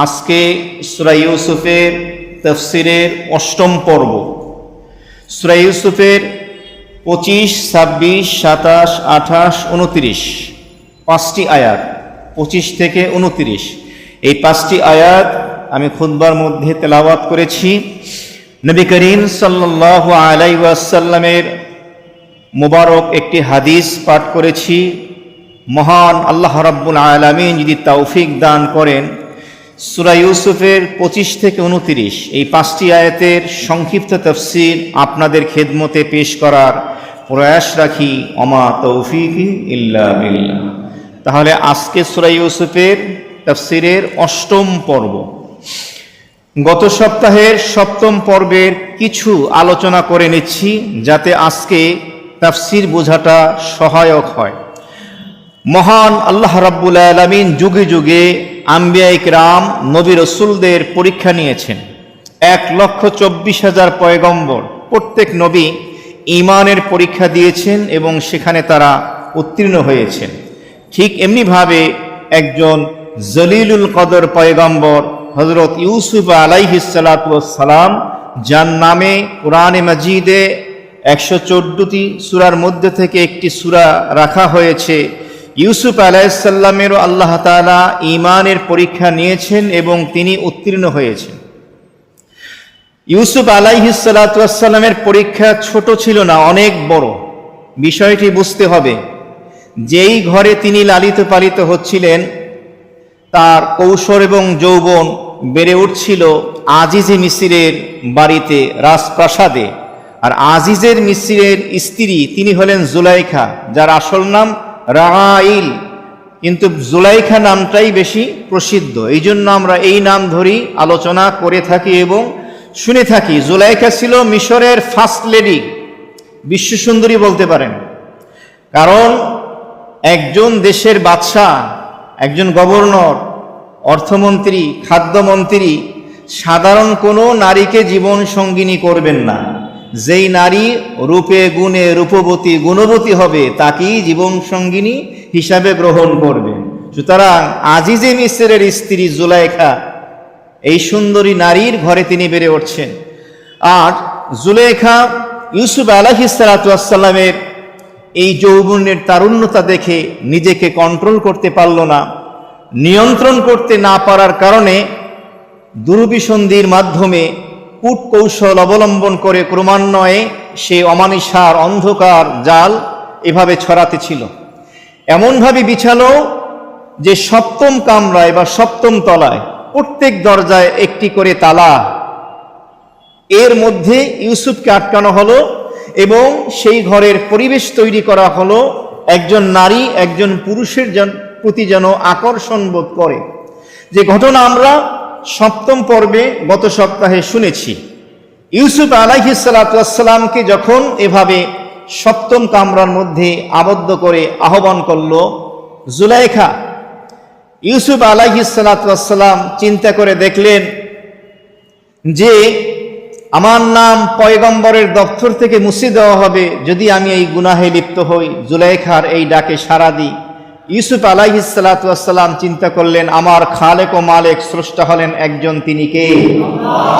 আজকে সূরা ইউসুফের তাফসীরের অষ্টম পর্ব। সূরা ইউসুফের 25, 26, 27, 28, 29 পাঁচটি আয়াত, 25 থেকে 29 এই পাঁচটি আয়াত আমি খুতবার মধ্যে তেলাওয়াত করেছি। নবী করিম সাল্লাল্লাহু আলাইহি ওয়াসাল্লামের মুবারক একটি হাদিস পাঠ করেছি। মহান আল্লাহ রাব্বুল আলামিন যদি তৌফিক দান করেন, সূরা ইউসুফের 25 থেকে 29 এই পাঁচটি আয়াতের সংক্ষিপ্ত তাফসীর আপনাদের খেদমতে পেশ করার প্রয়াস রাখি। ওমা তৌফিকি ইল্লা বিল্লাহ। তাহলে আজকে সূরা ইউসুফের তাফসীরের অষ্টম পর্ব। গত সপ্তাহের সপ্তম পর্বের কিছু আলোচনা করে নিচ্ছি, যাতে আজকে তাফসীর বোঝাটা সহায়ক হয়। মহান আল্লাহ রাব্বুল আলামিন যুগে যুগে আম্বিয়া ইকরাম নবী রাসূলদের পরীক্ষা নিয়েছেন। 1,24,000 পয়গম্বর, প্রত্যেক নবী ঈমানের পরীক্ষা দিয়েছেন এবং সেখানে তারা উত্তীর্ণ হয়েছেন। ঠিক এমনিভাবে একজন জলিলুল কদর পয়গম্বর হযরত ইউসুফ আলাইহিস সালাতু ওয়াস সালাম, যার নামে কোরআনে মাজিদে 114টি সূরার মধ্যে থেকে একটি সূরা রাখা হয়েছে। ইউসুফ আলাইহিস সালামেরও আল্লাহ তাআলা ঈমানের পরীক্ষা নিয়েছেন এবং তিনি উত্তীর্ণ হয়েছেন। ইউসুফ আলাইহিস সালাতু ওয়াস সালামের পরীক্ষা ছোট ছিল না, অনেক বড়। বিষয়টি বুঝতে হবে, যেই ঘরে তিনি লালিত পালিত হচ্ছিলেন তার কৌশল এবং যৌবন বেড়ে উঠছিল আজিজে মিসরের বাড়িতে, রাজপ্রাসাদে। আর আজিজের মিসরের স্ত্রী তিনি হলেন জুলাইখা, যার আসল নাম রাগাইল, কিন্তু জুলাইখা নামটাই বেশি প্রসিদ্ধ। এই জন্য আমরা এই নাম ধরেই আলোচনা করে থাকি এবং শুনে থাকি। জুলাইখা ছিল মিশরের ফার্স্ট লেডি, বিশ্বসুন্দরী বলতে পারেন। কারণ একজন দেশের বাদশাহ, একজন গভর্নর, অর্থমন্ত্রী, খাদ্যমন্ত্রী সাধারণ কোনো নারীকে জীবন সঙ্গিনী করবেন না। যেই নারী রূপে গুণে রূপবতী গুণবতী হবে তাকেই জীবন সঙ্গিনী হিসাবে গ্রহণ করবেন। সুতরাং আজিজে মিসরের স্ত্রী জুলাইখা, এই সুন্দরী নারীর ঘরে তিনি বেড়ে উঠছেন। আর জুলাইখা ইউসুফ আলাইহিস সালাতু ওয়াস সালামের এই যৌবনের তারুণ্যতা দেখে নিজেকে কন্ট্রোল করতে পারল না। নিয়ন্ত্রণ করতে না পারার কারণে দুরভিসন্ধির মাধ্যমে কূটকৌশল অবলম্বন করে ক্রমান্বয়ে সে অমানিসার অন্ধকার জাল এভাবে ছড়াতে ছিল। এমনভাবে বিছালো যে সপ্তম কামরায় বা সপ্তম তলায় প্রত্যেক দরজায় একটি করে তালা, এর মধ্যে ইউসুফকে আটকানো হলো এবং সেই ঘরের পরিবেশ তৈরি করা হলো একজন নারী একজন পুরুষের প্রতি যেন আকর্ষণ বোধ করে। যে ঘটনা আমরা সপ্তম পর্বে গত সপ্তাহে শুনেছি। ইউসুফ আলাইহিস সালাতু ওয়াস সালামকে যখন এভাবে সপ্তম কামরার মধ্যে আবদ্ধ করে আহ্বান করল জুলাইখা, ইউসুফ আলাইহিস সালাতু ওয়াস সালাম চিন্তা করে দেখলেন যে আমার নাম পয়গম্বরের দপ্তর থেকে মুছে দেওয়া হবে যদি আমি এই গুনাহে লিপ্ত হই, জুলাইখার এই ডাকে সাড়া দিই। ইউসুফ আলাইহিস সালাতু ওয়াস সালাম চিন্তা করলেন, আমার খালেক ও মালিক স্রষ্টা হলেন একজন, তিনি কে?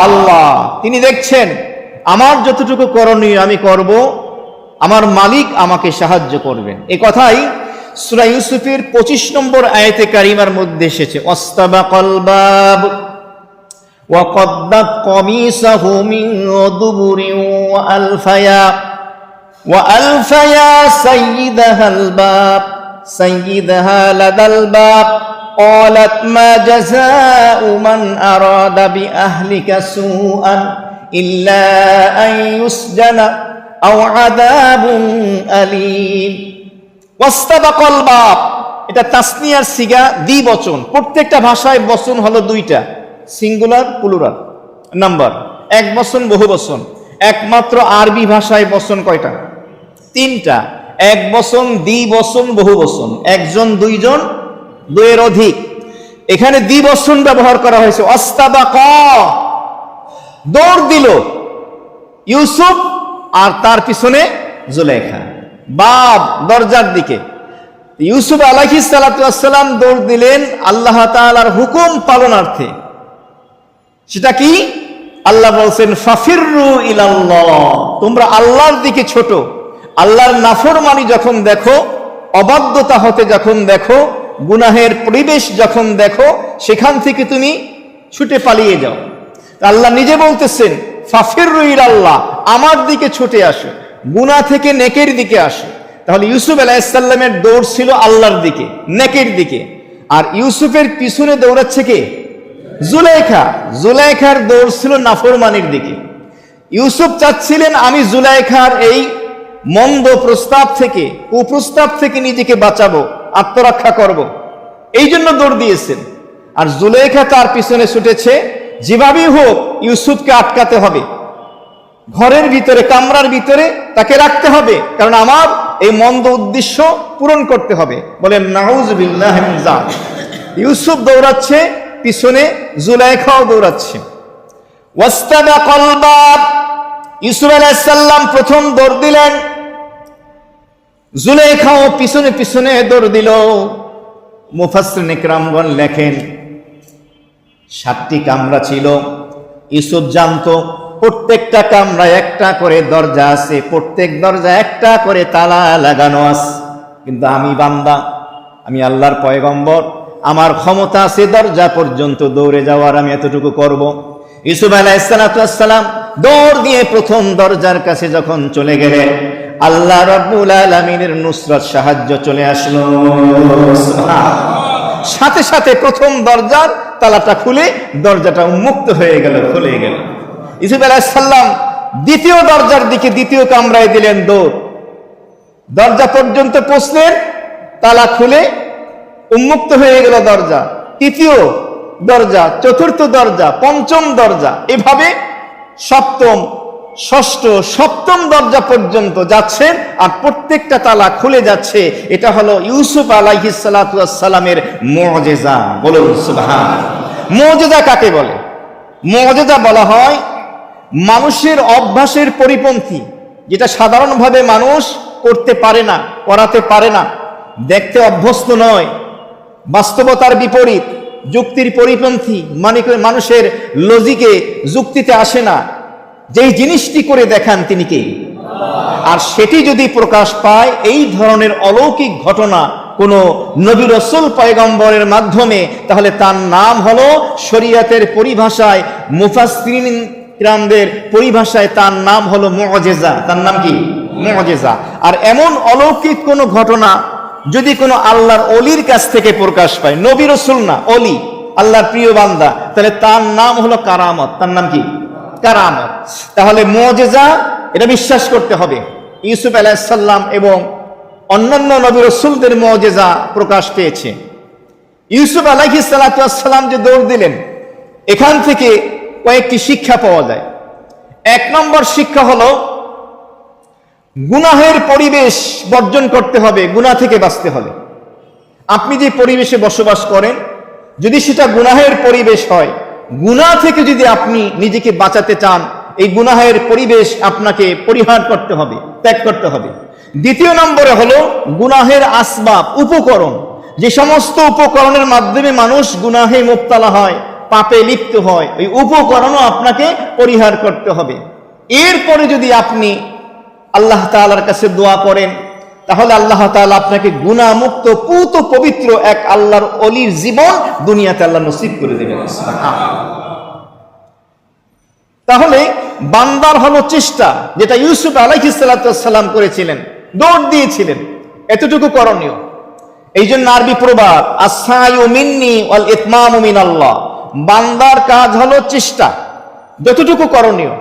আল্লাহ। তিনি দেখছেন আমার যতটুকু করণীয় আমি করব, আমার মালিক আমাকে সাহায্য করবেন। এ কথাই সূরা ইউসুফের 25 নম্বর আয়াতে কারিমার মধ্যে এসেছে। ওয়াস্তাবাকাল বাব ওয়া কদ্দাত কমিসাহু মিন দুবুরিন ওয়া আলফায়া সাইয়্যিদাহাল বাব سيدها لدى الباب قالت ما جزاء من أراد بأهلك سوءا إلا أن يسجن أو عذاب أليم واستبق الباب। এটা তাসনিয়ার সিগা, দ্বিবচন। প্রত্যেকটা ভাষায় বচন হলো দুইটা, সিঙ্গুলার প্লুরাল নাম্বার, এক বচন বহু বচন। একমাত্র আরবি ভাষায় বচন কয়টা? তিনটা। এক বচন, দ্বিবচন, বহু বচন। একজন, দুইজন, দুইয়ের অধিক। এখানে দ্বিবচন ব্যবহার করা হয়েছে। অস্তাবাকা, দৌড় দিল ইউসুফ আর তার পিছনে জুলাইখা, বাব দরজার দিকে। ইউসুফ আলাইহিস সালাতু ওয়াস সালাম দৌড় দিলেন আল্লাহ তাআলার হুকুম পালনার্থে। সেটা কি? আল্লাহ বলছেন ফাফিররু ইলাল্লাহ, তোমরা আল্লাহর দিকে ছোট। আল্লাহর নাফরমানি যখন দেখো, অবাধ্যতা হতে যখন দেখো, গুনাহের পরিবেশ যখন দেখো, সেখান থেকে তুমি ছুটে পালিয়ে যাও। আল্লাহ নিজে বলতেছেন ফাফিররু ইলাল্লাহ, আমার দিকে ছুটে আসো, গুনাহ থেকে নেকের দিকে আসো। তাহলে ইউসুফ আলাইহিস সালামের দৌড় ছিল আল্লাহর দিকে, নেকের দিকে। আর ইউসুফের পিছনে দৌড়াচ্ছে কে? জুলাইখা। জুলাইখার দৌড় ছিল নাফরমানির দিকে। ইউসুফ চাচ্ছিলেন আমি জুলাইখার এই মন্দ প্রস্তাব থেকে, কুপ্রস্তাব থেকে নিজেকে বাঁচাবো, আত্মরক্ষা করব, এই জন্য দৌড় দিয়েছেন। আর জুলাইখা তার পিছনে ছুটেছে, যেভাবেই হোক ইউসুফকে আটকাতে হবে, ঘরের ভিতরে, কামরার ভিতরে তাকে রাখতে হবে, কারণ আমার এই মন্দ উদ্দেশ্য পূরণ করতে হবে। বলেন নাউযুবিল্লাহি মিন যালিক। ইউসুফ দৌড়াচ্ছে, পিছনে জুলাইখাও দৌড়াচ্ছে। ওয়াস্তাবাকাল বাব, ইউসুফ আলাইহিস সালাম প্রথম দৌড় দিলেন, জুলাইখাও পিছনে পিছনে দৌড় দিল। মুফাসসিরিন ইকরামগণ লেখেন 7টি কামরা ছিল। ইউসুফ জানতো প্রত্যেকটা কামরায় একটা করে দরজা আছে, প্রত্যেক দরজা একটা করে তালা লাগানো আছে। কিন্তু আমি বান্দা, আমি আল্লাহর পয়গম্বর, আমার ক্ষমতা আছে দরজা পর্যন্ত দৌড়ে যাওয়ার, আমি এতটুকু করব। ইউসুফ আলাইহিস সালাম দৌড় দিয়ে প্রথম দরজার কাছে যখন চলে গেলেন, আল্লাহ রাব্বুল আলামিনের নুসরত, সাহায্য চলে আসলো। সাথে সাথে প্রথম দরজার তালাটা খুলে দরজাটা উন্মুক্ত হয়ে গেল, খুলে গেল। ইউসুফ আলাইহিস সালাম দ্বিতীয় দরজার দিকে, দ্বিতীয় কামরায় দিলেন দৌড়। দরজা পর্যন্ত পৌঁছলেন, তালা খুলে উন্মুক্ত হয়ে গেল দরজা। তৃতীয় দরজা, চতুর্থ দরজা, পঞ্চম দরজা, এভাবে সপ্তম, ষষ্ঠ, সপ্তম দরজা পর্যন্ত যাচ্ছেন, আর প্রত্যেকটা তালা খুলে যাচ্ছে। এটা হলো ইউসুফ আলাইহিস সালাতু ওয়াস সালামের মুআজিজা। বলুন সুবহানাল্লাহ। মুআজিজা কাকে বলে? মুআজিজা বলা হয় মানুষের অভ্যাসের পরিপন্থী, যেটা সাধারণভাবে মানুষ করতে পারে না, করাতে পারে না, দেখতে অভ্যস্ত নয়, বাস্তবতার বিপরীত, যুক্তির পরিপন্থী, মানে মানুষের লজিকে, যুক্তিতে আসে না, যেই জিনিসটি করে দেখান তিনি কে? আর সেটি যদি প্রকাশ পায়, এই ধরনের অলৌকিক ঘটনা কোন নবী রাসূল পয়গম্বরের মাধ্যমে, তাহলে তার নাম হলো শরীয়তের পরিভাষায়, মুফাসসিরিন কিরামদের পরিভাষায় তার নাম হলো মুআজিজা। তার নাম কি? মুআজিজা। আর এমন অলৌকিক কোন ঘটনা যদি কোনো আল্লাহর অলির কাছ থেকে প্রকাশ পায়, নবী রাসূল না, অলি, আল্লাহর প্রিয় বান্দা, তাহলে তার নাম হলো কারামত। তার নাম কি? কারামত। তাহলে মুআজিজা, এটা বিশ্বাস করতে হবে। ইউসুফ আলাইহিস সালাম এবং অন্যান্য নবী রাসূলদের মুআজিজা প্রকাশ পেয়েছে। ইউসুফ আলাইহিস সালাতু ওয়াস সালাম যে দৌড় দিলেন, এখান থেকে কয়েকটি শিক্ষা পাওয়া যায়। 1 নম্বর শিক্ষা হলো গুনাহের পরিবেশ বর্জন করতে হবে, গুনাহ থেকে বাঁচতে হবে। আপনি যে পরিবেশে বসবাস করেন, যদি সেটা গুনাহের পরিবেশ হয়, গুনাহ থেকে যদি আপনি নিজেকে বাঁচাতে চান, এই গুনাহের পরিবেশ আপনাকে পরিহার করতে হবে, ত্যাগ করতে হবে। 2 নম্বরে হলো গুনাহের আসবাব, উপকরণ, যে সমস্ত উপকরণের মাধ্যমে মানুষ গুনাহে মুবতালা হয়, পাপে লিপ্ত হয়, ওই উপকরণও আপনাকে পরিহার করতে হবে। এরপরে যদি আপনি আল্লাহ তাআলার কাছে দোয়া করেন, তাহলে আল্লাহ তাআলা আপনাকে গুনাহমুক্ত, পূত পবিত্র এক আল্লাহর ওলির জীবন দুনিয়াতে আল্লাহ নসিব করে দেবেন। তাহলে বান্দার হলো চেষ্টা, যেটা ইউসুফ আলাইহিস সালাতু ওয়াস সালাম করেছিলেন, দৌড় দিয়েছিলেন, এতটুকু করণীয়। এই জন্য আরবি প্রবাদ আস-সায়ু মিন্নি ওয়াল ইতমামু মিনাল্লাহ, বান্দার কাজ হলো চেষ্টা, যতটুকু করণীয়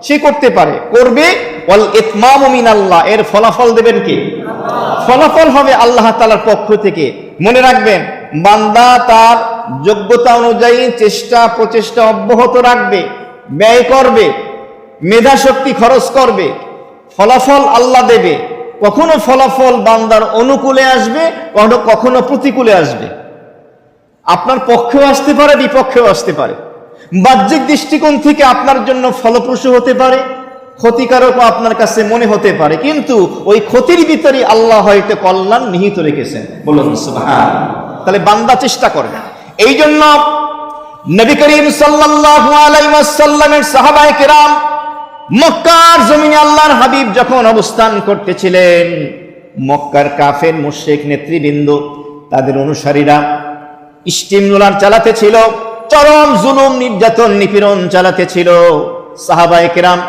সে করতে পারে করবে। ওয়াল ইতমামু মিনাল্লাহ, এর ফলাফল দেবেন কে? ফলাফল হবে আল্লাহ তাআলার পক্ষ থেকে। মনে রাখবেন, বান্দা তার যোগ্যতা অনুযায়ী চেষ্টা প্রচেষ্টা অব্যাহত রাখবে, ব্যয় করবে, মেধা শক্তি খরচ করবে, ফলাফল আল্লাহ দেবে। কখনো ফলাফল বান্দার অনুকূলে আসবে, কখনো প্রতিকূলে আসবে। আপনার পক্ষেও আসতে পারে, বিপক্ষেও আসতে পারে। বাহ্যিক দৃষ্টিকোণ থেকে আপনার জন্য ফলপ্রসূ হতে পারে, ক্ষতিকারক আপনার কাছে মনে হতে পারে, কিন্তু ওই ক্ষতির ভিতরে আল্লাহ হয়তো কল্যাণ নিহিত রেখেছেন। বলুন সুবহানাল্লাহ। তাহলে বান্দা চেষ্টা করে। এই জন্য নবী করিম সাল্লাল্লাহু আলাইহি ওয়াসাল্লামের সাহাবায়ে কেরাম মক্কার জমিনে আল্লাহর হাবিব যখন অবস্থান করতেছিলেন, মক্কার কাফের মুশরিক নেতৃবৃন্দ তাদের অনুসারীরা স্টিমরোলার চালাতে ছিল, চরম জুলুম নির্যাতন নিপীড়ন চালাতে ছিল, সাহাবায়ে কেরাম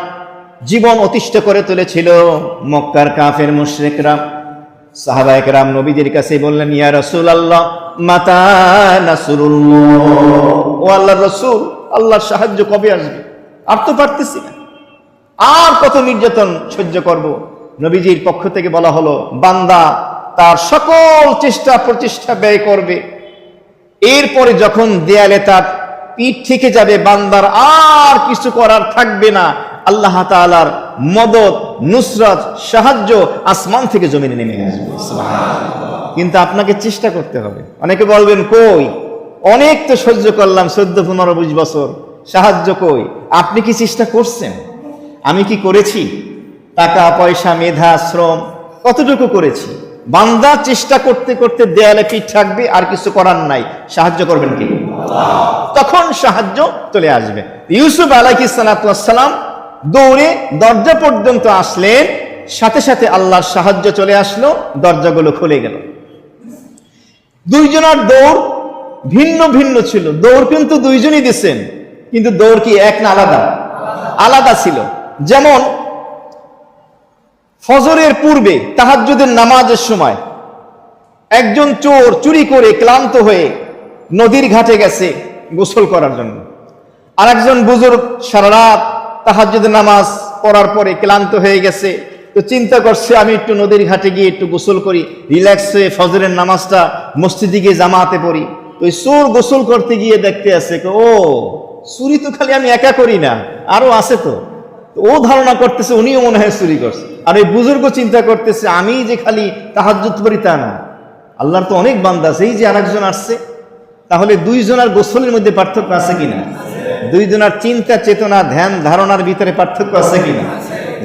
জীবন অতিষ্ঠ করে তুলেছিল। মক্কার কাফের মুশরিকরা সাহাবায়ে কেরাম নবীদের কাছে বললেন, ইয়া রাসূলুল্লাহ মাতা নাসরুল্লাহ, ও আল্লাহর রাসূল, আল্লাহর সাহায্য কবে আসবে? আর তো পারতেছি না, আর কত নির্যাতন সহ্য করব? নবীজির পক্ষ থেকে বলা হলো, বান্দা তার সকল চেষ্টা প্রচেষ্টা ব্যয় করবে, এরপরে যখন দেয়ালে তার পিঠ থেকে যাবে, বান্দার আর কিছু করার থাকবে না, আল্লাহ তাআলার মদদ, নুসরাত, সাহায্য আসমান থেকে জমিনে নেমে আসবে। সুবহানাল্লাহ। কিন্তু আপনাকে চেষ্টা করতে হবে। অনেকে বলবেন, কই, অনেক তো সহ্য করলাম 14-15-20 বছর, সাহায্য কই? আপনি কি চেষ্টা করছেন? আমি কি করেছি? টাকা পয়সা মেধা শ্রম কতটুকু করেছি? বান্দা চেষ্টা করতে করতে দেয়ালে পিঠ থাকবে, আর কিছু করার নাই, সাহায্য করবেন কি? তখন সাহায্য চলে আসবে। ইউসুফ আলাইহিস সালাতু ওয়াস সালাম দৌড়ে দরজা পর্যন্ত আসলেন, সাথে সাথে আল্লাহর সাহায্য চলে আসলো, দরজাগুলো খুলে গেল। দুইজনের দৌড় ভিন্ন ভিন্ন ছিল, দৌড় কিন্তু দুইজনই দিচ্ছেন, কিন্তু দৌড় কি এক না আলাদা? আলাদা ছিল। যেমন ফজরের পূর্বে তাহাজ্জুদের নামাজের সময় একজন চোর চুরি করে ক্লান্ত হয়ে নদীর ঘাটে গেছে গোসল করার জন্য, আর একজন বুজুর্গ সারা রাত তাহাজ্জুদের নামাজ পড়ার পরে ক্লান্ত হয়ে গেছে, তো চিন্তা করছে আমি একটু নদীর ঘাটে গিয়ে একটু গোসল করি, রিল্যাক্স হয়ে ফজরের নামাজটা মসজিদে গিয়ে জামাতে পড়ি। তো ওই চোর গোসল করতে গিয়ে দেখতে আছে, ও চুরি তো খালি আমি একা করি না, আরো আছে তো। ও ধারণা করতেছে উনিও মনে হয় চুরি করছে, আর ওই বুজুর্গ চিন্তা করতেছে আমি যে খালি তাহাজ্জুদ পড়ি তা না, আল্লাহর তো অনেক বান্দা আছে, এই যে আরেকজন আসছে। তাহলে দুইজনের গোসলের মধ্যে পার্থক্য আছে কিনা? দুইজনের চিন্তা চেতনা ধ্যান ধারণার ভিতরে পার্থক্য আছে কিনা?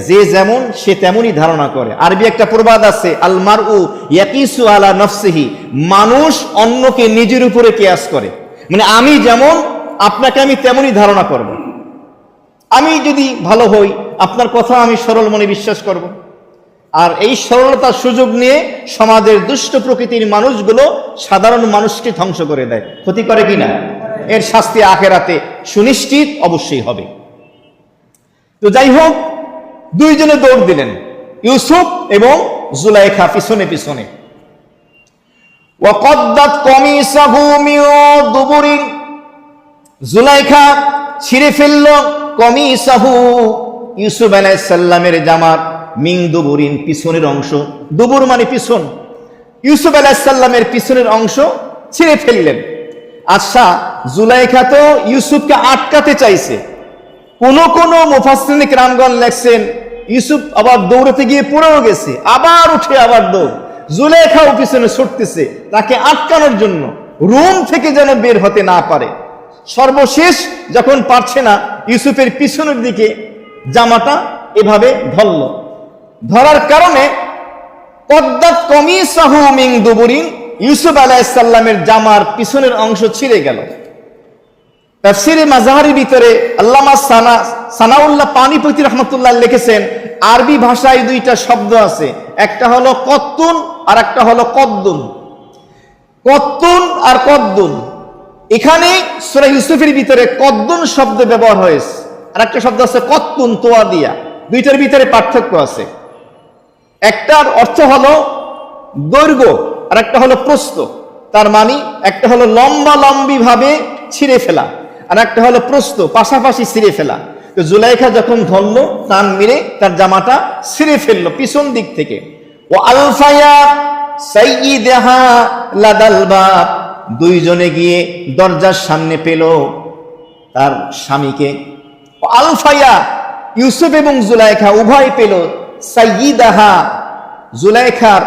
যে যেমন সে তেমনই ধারণা করে। আরবি একটা প্রবাদ আছে, আল মারউ ইয়াকিসু আলা নাফসিহি, মানুষ অন্যকে নিজের উপরে কিয়াস করে, মানে আমি যেমন আপনাকে আমি তেমনই ধারণা করব। আমি যদি ভালো হই, আপনার কথা আমি সরল মনে বিশ্বাস করব, আর এই সরলতার সুযোগ নিয়ে সমাজের দুষ্ট প্রকৃতির মানুষগুলো সাধারণ মানুষকে ধ্বংস করে দেয়। ক্ষতি করে কিনা? এর শাস্তি আখিরাতে সুনিশ্চিত অবশ্যই হবে। তো যাই হোক, দুইজনে দৌড় দিলেন, ইউসুফ এবং জুলাইখা পিছনে পিছনে। ওয়াকাদ্দাত কমিসাহু মিন দুবুরিন, জুলাইখা ছিঁড়ে ফেলল কমিসাহু, ইউসুফ আলাইহিস সালামের জামার, মিন দুবুরিন পিছনের অংশ, দুবুর মানে পিছন, ইউসুফ আলাইহিস সালামের পিছনের অংশ ছিঁড়ে ফেললেন। আচ্ছা, জুলাইখা তো ইউসুফকে আটকাতে চাইছে, কোন কোন মুফাসসিরিন কিরামগণ লেখছেন ইউসুফ আবার দৌড়াতে গিয়ে পড়েও গেছে, আবার উঠে আবার দৌড়, জুলাইখাও পিছনে ছুটতেছে তাকে আটকানোর জন্য, রুম থেকে যেন বের হতে না পারে। সর্বশেষ যখন পারছে না, ইউসুফের পিছনের দিকে জামাটা এভাবে ধরল, ধরার কারণে কদ্দাত কমিসাহু মিন দুবুরিন, ইউসুফ আলাইহিস সালামের জামার পিছনের অংশ ছিঁড়ে গেল। তাফসীরে মাজাহারির ভিতরে আল্লামা সানাউল্লাহ পানিপতি রাহমাতুল্লাহ লিখেছেন, আরবি ভাষায় দুইটা শব্দ আছে, একটা হলো কত্তুন আর একটা হলো কদ্দুন। কত্তুন আর কদ্দুন, এখানে সূরা ইউসুফের ভিতরে কদ্দুন শব্দ ব্যবহার হয়েছে, আর একটা শব্দ আছে কত্তুন, তোয়া দিয়া। দুইটার ভিতরে পার্থক্য আছে। একটার অর্থ হলো দৈর্ঘ্য আর একটা হলো প্রস্থ। তার মানে একটা হলো লম্বা লম্বি ভাবে ছিঁড়ে ফেলা, আর একটা হলো প্রস্থ পাশাপাশি ছিঁড়ে ফেলা। তো জুলাইখা যখন ধরলো, টান মেরে তার জামাটা ছিঁড়ে ফেললো পিছন দিক থেকে। ও আলফায়া সাইয়্যিদাহা লাদাল বাব, দুইজনে গিয়ে দরজার সামনে পেল তার স্বামীকে। ও আলফায়া, ইউসুফ এবং জুলাইখা উভয় পেল সাইয়্যিদাহা, জুলাইখার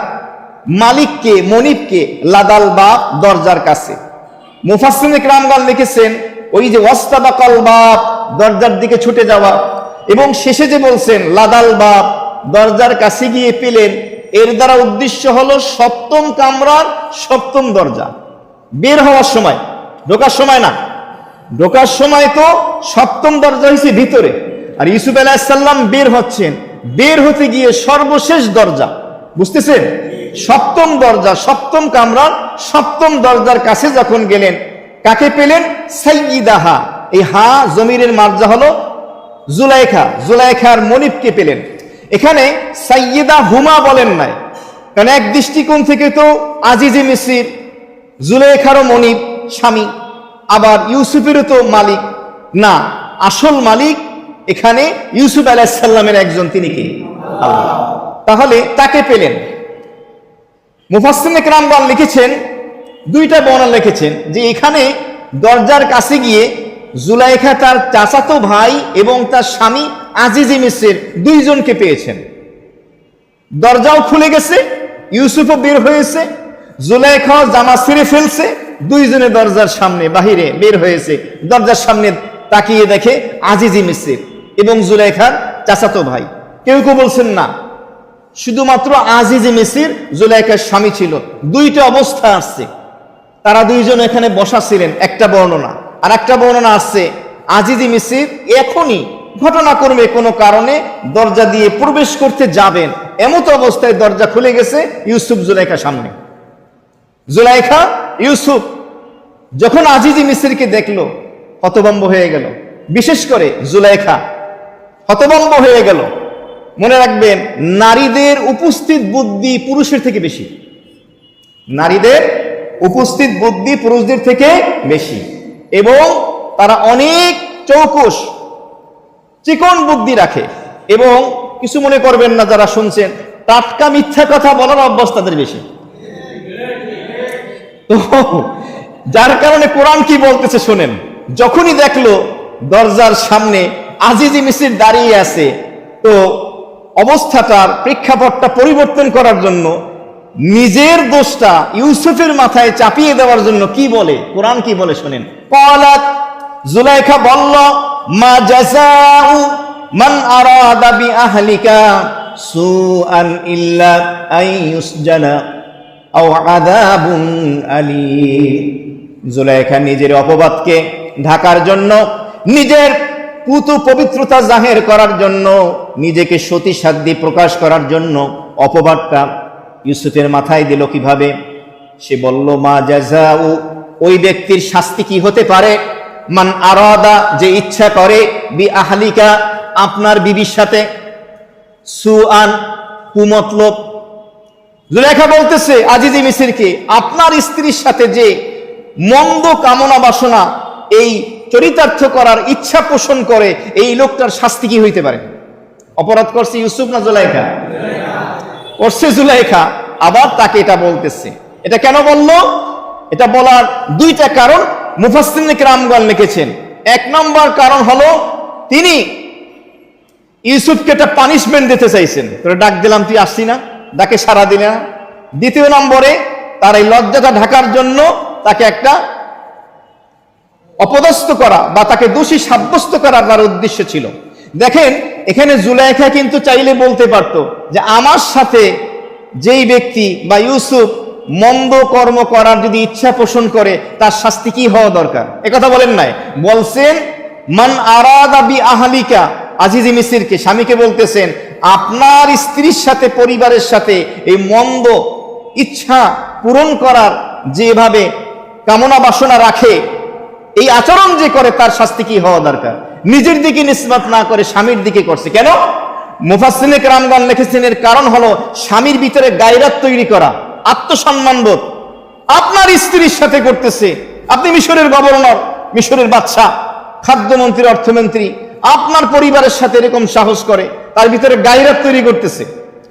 মালিককে, মনিবকে, লাদাল বাব, দরজার কাছে। মুফাসসিরিন কিরামগণ লিখেছেন, ওই যে ওয়াস্তাবাকাল বাব, দরজার দিকে ছুটে যাওয়া, এবং শেষে যে বলছেন লাদাল বাব, দরজার কাছে গিয়ে পেলেন, এর দ্বারা উদ্দেশ্য হলো সপ্তম কামরার সপ্তম দরজা। বের হওয়ার সময়, ঢোকার সময় না, ঢোকার সময় তো সপ্তম দরজা হয়েছে ভিতরে, আর ইউসুফ আলাইহিস সালাম বের হচ্ছেন, বের হতে গিয়ে সর্বশেষ দরজা, বুঝতেছেন, সপ্তম দরজা, সপ্তম কামরার সপ্তম দরজার কাছে যখন গেলেন, কাকে পেলেন? সাইয়্যিদাহা, এই হা জমিরের মার্জা হলো জুলাইখা, জুলাইখার মনিবকে পেলেন। এখানে সাইয়্যিদা হুমা বলেন নাই, কারণ এক দৃষ্টিকোণ থেকে তো আজিজে মিসির জুলাইখারও মনিব স্বামী, আবার ইউসুফেরও তো মালিক না, আসল মালিক এখানে ইউসুফ আলাইহিস সালামের একজন, তিনি কে? আল্লাহ। তাহলে তাকে পেলেন। মুফাসসিরিনে কেরামগণ লিখেছেন, দুইটা বর্ণনা লিখেছেন যে এখানে দরজার কাছে গিয়ে জুলাইখা তার চাচাতো ভাই এবং তার স্বামী আজিজে মিসর দুইজনকে পেয়েছেন। দরজাও খুলে গেছে, ইউসুফও বের হয়েছে, জুলাইখাও জামা ছিঁড়ে ফেলছে, দুইজনে দরজার সামনে বাহিরে বের হয়েছে, দরজার সামনে তাকিয়ে দেখে আজিজে মিসর এবং জুলাইখার চাচাতো ভাই। কেউ কেউ বলছেন না, শুধুমাত্র আজিজে মিসর জুলাইখার স্বামী ছিল, দুইটা অবস্থা আসছে, তারা দুইজন এখানে বসা ছিলেন, একটা বর্ণনা। আর একটা বর্ণনা আসছে আজিজে মিসর এখনই ঘটনাক্রমে কোনো কারণে দরজা দিয়ে প্রবেশ করতে যাবেন, এমত অবস্থায় দরজা খুলে গেছে, ইউসুফ জুলাইখা সামনে। জুলাইখা ইউসুফ যখন আজিজে মিসরকে দেখলো হতভম্ব হয়ে গেল, বিশেষ করে জুলাইখা হতভম্ব হয়ে গেল। মনে রাখবেন, নারীদের উপস্থিত বুদ্ধি পুরুষের থেকে বেশি, নারীদের উপস্থিত বুদ্ধি পুরুষদের থেকে বেশি, এবং তারা অনেক চৌকস চিকন বুদ্ধি রাখে, এবং কিছু মনে করবেন না যারা শুনছেন, টাটকা মিথ্যা কথা বলার অভ্যাস তাদের বেশি। তো যার কারণে কোরআন কি বলতেছে শোনেন, যখনই দেখলো দরজার সামনে আজিজে মিসর দাঁড়িয়ে আছে, তো অবস্থাটার প্রেক্ষাপটটা পরিবর্তন করার জন্য নিজের দোষটা ইউসুফের মাথায় চাপিয়ে দেওয়ার জন্য কি বলে, কোরআন কি বলে শোনেন। ক্বালাত, জুলাইখা বলল, মা জাযাউ মান আরাদা বিআহলিকা সুআন ইল্লা আইয়ুসজানা আও আযাবুন আলীম। জুলাইখা নিজের অপবাদকে ঢাকার জন্য, নিজের পুত পবিত্রতা জাহের করার জন্য, নিজেকে সতী সাধ্যী প্রকাশ করার জন্য অপবাদটা ইউসুফের মাথায় দিল কিভাবে? সে বলল, মা জাযাউ, ওই ব্যক্তির শাস্তি কি হতে পারে? মান আরাদা, যে ইচ্ছা করে, বি আহলিকা, আপনার বিবির সাথে, সুআন, কুমতলব। জুলাইখা বলতেছে আজিজে মিসরকে, আপনার স্ত্রীর সাথে যে মন্দ কামনা বাসনা, এই চরিতার্থ করার ইচ্ছা পোষণ করে, এই লোকটার শাস্তি কি হইতে পারে? অপরাধ করছে ইউসুফ না জুলাইখা? করছে জুলাইখা, আবার তাকে এটা বলতেছে। এটা কেন বলল? এটা বলার দুইটা কারণ মুফাসসিরিনে কেরামগণ লিখেছেন। এক নম্বর কারণ হলো, তিনি ইউসুফকে একটা পানিশমেন্ট দিতে চাইছেন, তোরা ডাক দিলাম তুই আসছি না, ডাকে সাড়া দিলে না। দ্বিতীয় নম্বরে তার এই লজ্জাটা ঢাকার জন্য তাকে একটা অপদস্থ করা বা তাকে দোষী সাব্যস্ত করার তার উদ্দেশ্য ছিল। দেখেন, এখানে জুলাইখা কিন্তু চাইলে বলতে পারত যে আমার সাথে যেই ব্যক্তি বা ইউসুফ মন্দ কর্ম করার যদি ইচ্ছা পোষণ করে, তার শাস্তি কি হওয়া দরকার, একথা বলেন নাই। বলছেন মান আরাদা বি আহলিকা, আজিজে মিসরকে, স্বামীকে বলতেছেন, আপনার স্ত্রীর সাথে, পরিবারের সাথে এই মন্দ ইচ্ছা পূরণ করার যেভাবে কামনা বাসনা রাখে, এই আচরণ যে করে, তার শাস্তি কি হওয়া দরকার। নিজের দিকে নিসবত না করে স্বামীর দিকে করছে। কেন? মুফাসসিরিনে কেরামগণ লিখেছেন, এর কারণ হলো স্বামীর ভিতরে গায়রাত তৈরি করা, আত্মসম্মানবোধ। আপনার স্ত্রীর সাথে করতেছে, আপনি মিশরের গভর্নর, মিশরের বাদশাহ, খাদ্যমন্ত্রী, অর্থমন্ত্রী, আপনার পরিবারের সাথে এরকম সাহস করে, তার ভিতরে গায়রাত তৈরি করতেছে,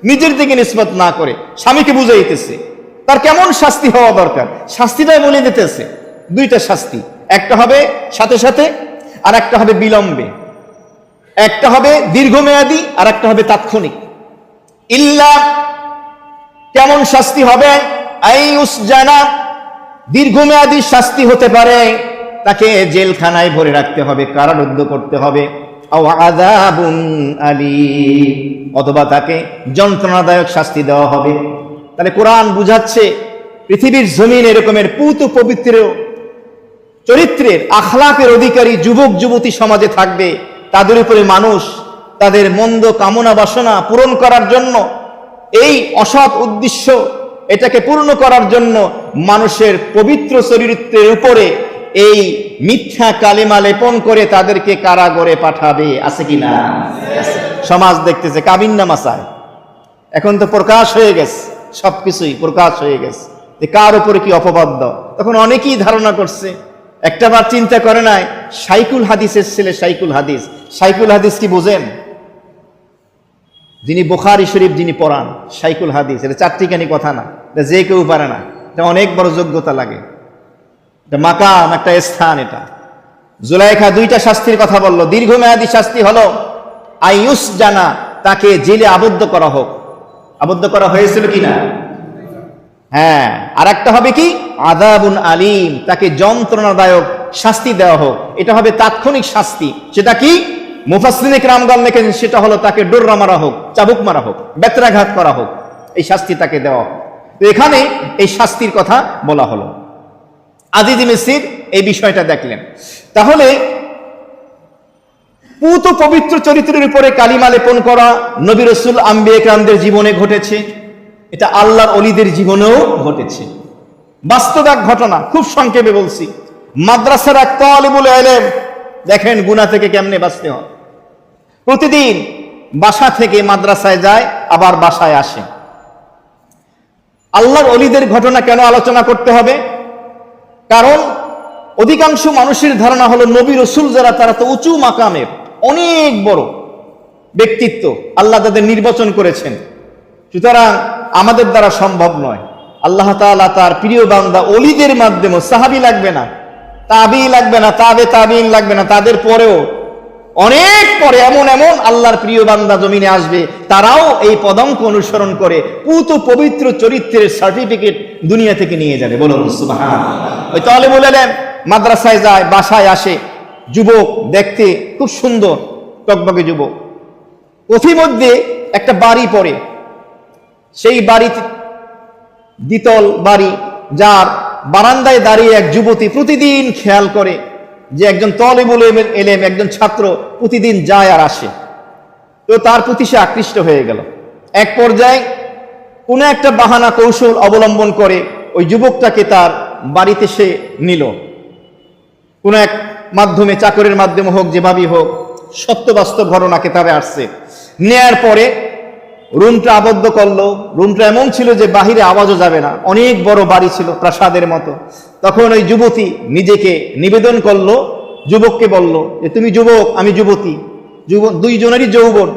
নিজের দিকে নিসবত না করে স্বামীকে বুঝাইতেছে, তার কেমন শাস্তি হওয়া দরকার, শাস্তিটাই বলে দিতেছে। দুইটা শাস্তি, একটা হবে সাথে সাথে, আর একটা হবে বিলম্বে, একটা হবে দীর্ঘমেয়াদী, আর একটা হবে তাৎক্ষণিক। ইল্লা, কেমন শাস্তি হবে? আইয়ুসজানা, দীর্ঘমেয়াদী শাস্তি হতে পারে, তাকে জেলখানায় ভরে রাখতে হবে, কারারুদ্ধ করতে হবে। আও আযাবুন আলীম, অথবা তাকে যন্ত্রণাদায়ক শাস্তি দেওয়া হবে। তাহলে কোরআন বুঝাচ্ছে পৃথিবীর জমিন এরকমের পুত পবিত্র চরিত্রের আখলাকের অধিকারী যুবক যুবতী সমাজে থাকবে। তাদের উপরে মানুষ তাদের মন্দ কামনা বাসনা পূরণ করার জন্য, এই অসৎ উদ্দেশ্য এটাকে পূর্ণ করার জন্য মানুষের পবিত্র চরিত্রের উপরে এই মিথ্যা কালিমা লেপন করে তাদেরকে কারাগারে পাঠাবে। আছে কি না? সমাজ দেখতেছে কাবিন্নামা চায়। এখন তো প্রকাশ হয়ে গেছে, সবকিছুই প্রকাশ হয়ে গেছে যে কার উপরে কি অপবাদ দাও। তখন অনেকেই ধারণা করছে, একটাবার চিন্তা করে নাই শাইখুল হাদিসের ছেলে শাইখুল হাদিস। শাইখুল হাদিস কি বোঝেন? যিনি বুখারী শরীফ যিনি পড়ান, শাইখুল হাদিস। এটা চারটিখানি কথা না, এটা যে কেউ পারে না, এটা অনেক বড় যোগ্যতা লাগে, এটা মাকাম, একটা স্থান। এটা জুলাইখা দুইটা শাস্তির কথা বলল। দীর্ঘমেয়াদী শাস্তি হলো আইয়ুস জানা, তাকে জেলে আবদ্ধ করা হোক। আবদ্ধ করা হয়েছিল কিনা? হ্যাঁ। আর একটা হবে কি? আযাবুন আলীম, তাকে যন্ত্রণাদায়ক শাস্তি দেওয়া হোক। এটা হবে তাৎক্ষণিক শাস্তি। সেটা কি? মুফাসসিরিনে কিরামগণ লেখেন সেটা হলো তাকে ডোররা মারা হোক, চাবুক মারা হোক, বেত্রাঘাত করা হোক, এই শাস্তি তাকে দেওয়া হোক। তো এখানে এই শাস্তির কথা বলা হলো। আজিজ মিসির এই বিষয়টা দেখলেন। তাহলে পুত পবিত্র চরিত্রের উপরে কালিমা লেপন করা নবী রাসূল আম্বিয়া কিরামদের জীবনে ঘটেছে, এটা আল্লাহর ওলিদের জীবনেও ঘটেছে। বাস্তব এক ঘটনা, খুব সংক্ষেপে বলছি। মাদ্রাসার এক তালিবুল ইলম, দেখেন গুনাহ থেকে কেমনে বাঁচতে হয়। প্রতিদিন বাসা থেকে মাদ্রাসায় যায়, আবার বাসায় আসে। আল্লাহর ওলিদের ঘটনা কেন আলোচনা করতে হবে? কারণ অধিকাংশ মানুষের ধারণা হলো নবী রাসূল যারা, তারা তো উঁচু মাকামের, অনেক বড় ব্যক্তিত্ব, আল্লাহ তাদের নির্বাচন করেছেন, সুতরাং আমাদের দ্বারা সম্ভব নয়। আল্লাহ তাআলা তার প্রিয় বান্দা ওলিদের মাধ্যমে, সাহাবী লাগবে না, তাবি লাগবে না, তাবে তাবিন লাগবে না, তাদের পরেও অনেক পরে এমন এমন আল্লাহর প্রিয় বান্দা জমিনে আসবে, তারাও এই পদাঙ্ক অনুসরণ করে পুত পবিত্র চরিত্রের সার্টিফিকেট দুনিয়া থেকে নিয়ে যাবে। বলুন সুবহানাল্লাহ। ওই তালিবুল ইলম মাদ্রাসায় যায়, বাসায় আসে, যুবক দেখতে খুব সুন্দর টকবকে যুবক। পথিমধ্যে একটা বাড়ি পড়ে, সেই বাড়িতে দ্বিতল বাড়ি, যার বারান্দায় দাঁড়িয়ে এক যুবতী প্রতিদিন খেয়াল করে যে একজন তালিবুল ইলম, একজন ছাত্র প্রতিদিন যায় আর আসে। তো তার প্রতি সে আকৃষ্ট হয়ে গেল। এক পর্যায়ে কোনো একটা বাহানা কৌশল অবলম্বন করে ওই যুবকটাকে তার বাড়িতে সে নিল। কোনো এক মাধ্যমে, চাকরের মাধ্যমে হোক, যেভাবেই হোক, সত্য বাস্তব ঘটনাকে তারে আসছে। নেয়ার পরে রুমটা আবদ্ধ করলো। রুমটা এমন ছিল যে বাহিরে আওয়াজও যাবে না, অনেক বড় বাড়ি ছিল, প্রাসাদের মতো। তখন ওই যুবতী নিজেকে নিবেদন করলো, যুবককে বলল যে তুমি যুবক, আমি যুবতী, দুইজনেরই যৌবন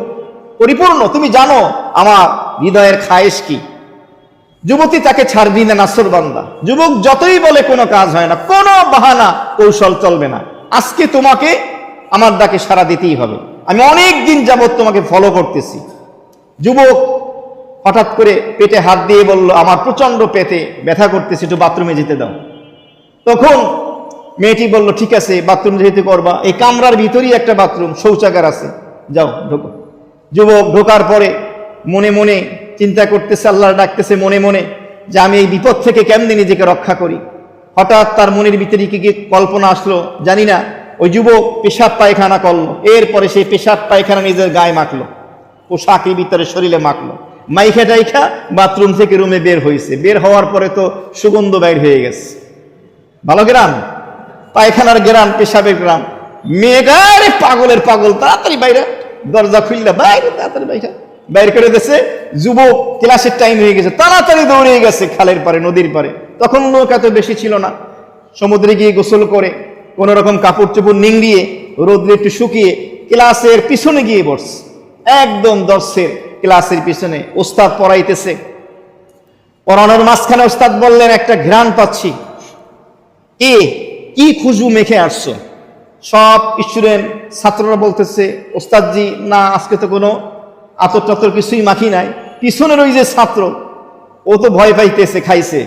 পরিপূর্ণ, তুমি জানো আমার হৃদয়ের খায়েশ কি। যুবতী তাকে ছাড়বি না, নাসর বান্দা। যুবক যতই বলে কোনো কাজ হয় না, কোনো বাহানা কৌশল চলবে না, আজকে তোমাকে আমার ডাকে সাড়া দিতেই হবে, আমি অনেক দিন যাবত তোমাকে ফলো করতেছি। যুবক হঠাৎ করে পেটে হাত দিয়ে বলল, আমার প্রচন্ড পেটে ব্যথা করতেছে, একটু বাথরুমে যেতে দাও। তখন মেয়েটি বলল, ঠিক আছে, বাথরুম যেতে করবা, এই কামরার ভিতরেই একটা বাথরুম, শৌচাগার আছে, যাও ঢোকো। যুবক ঢোকার পরে মনে মনে চিন্তা করতেছে, আল্লাহ ডাকতেছে মনে মনে যে আমি এই বিপদ থেকে কেমনে নিজেকে রক্ষা করি। হঠাৎ তার মনের ভিতরে কি কল্পনা আসলো জানি না, ওই যুবক পেশাব পায়খানা করলো, এরপরে সেই পেশাব পায়খানা নিজের গায়ে মাখলো, পোশাকের ভিতরে শরীরে মাখলো, মাইখা টাইখা বাথরুম থেকে রুমে বের হয়েছে। বের হওয়ার পরে তো সুগন্ধ বাইর হয়ে গেছে, ভালো গ্রাম, পায়খানার গ্রাম, পেশাবের গ্রাম। মেয়েটারে পাগলের পাগল, তাড়াতাড়ি বাইরে, দরজা খুললে বাইরে, তাড়াতাড়ি বাইর করে দিয়েছে। যুবক ক্লাসের টাইম হয়ে গেছে, তাড়াতাড়ি দৌড়ে গেছে খালের পারে, নদীর পারে। তখন লোক এত বেশি ছিল না, সমুদ্রে গিয়ে গোসল করে কোন রকম কাপড় চোপড় নিংড়িয়ে রোদ্রে একটু শুকিয়ে ক্লাসের পিছনে গিয়ে বসছে, একদম দর্শের ক্লাসের পিছনে। ওস্তাদ পড়াইতেছে, পড়ানোর মাঝখানে ওস্তাদ বললেন, একটা ঘ্রাণ পাচ্ছি, কি খুশবু মেখে আসছো? সব স্টুডেন্ট, ছাত্ররা বলতেছে, ওস্তাদজি না, আজকে তো কোনো আতর টাতর কিছুই মাখি নাই। পিছনের ওই যে ছাত্র, ও তো ভয় পাইতেছে, খাইছে,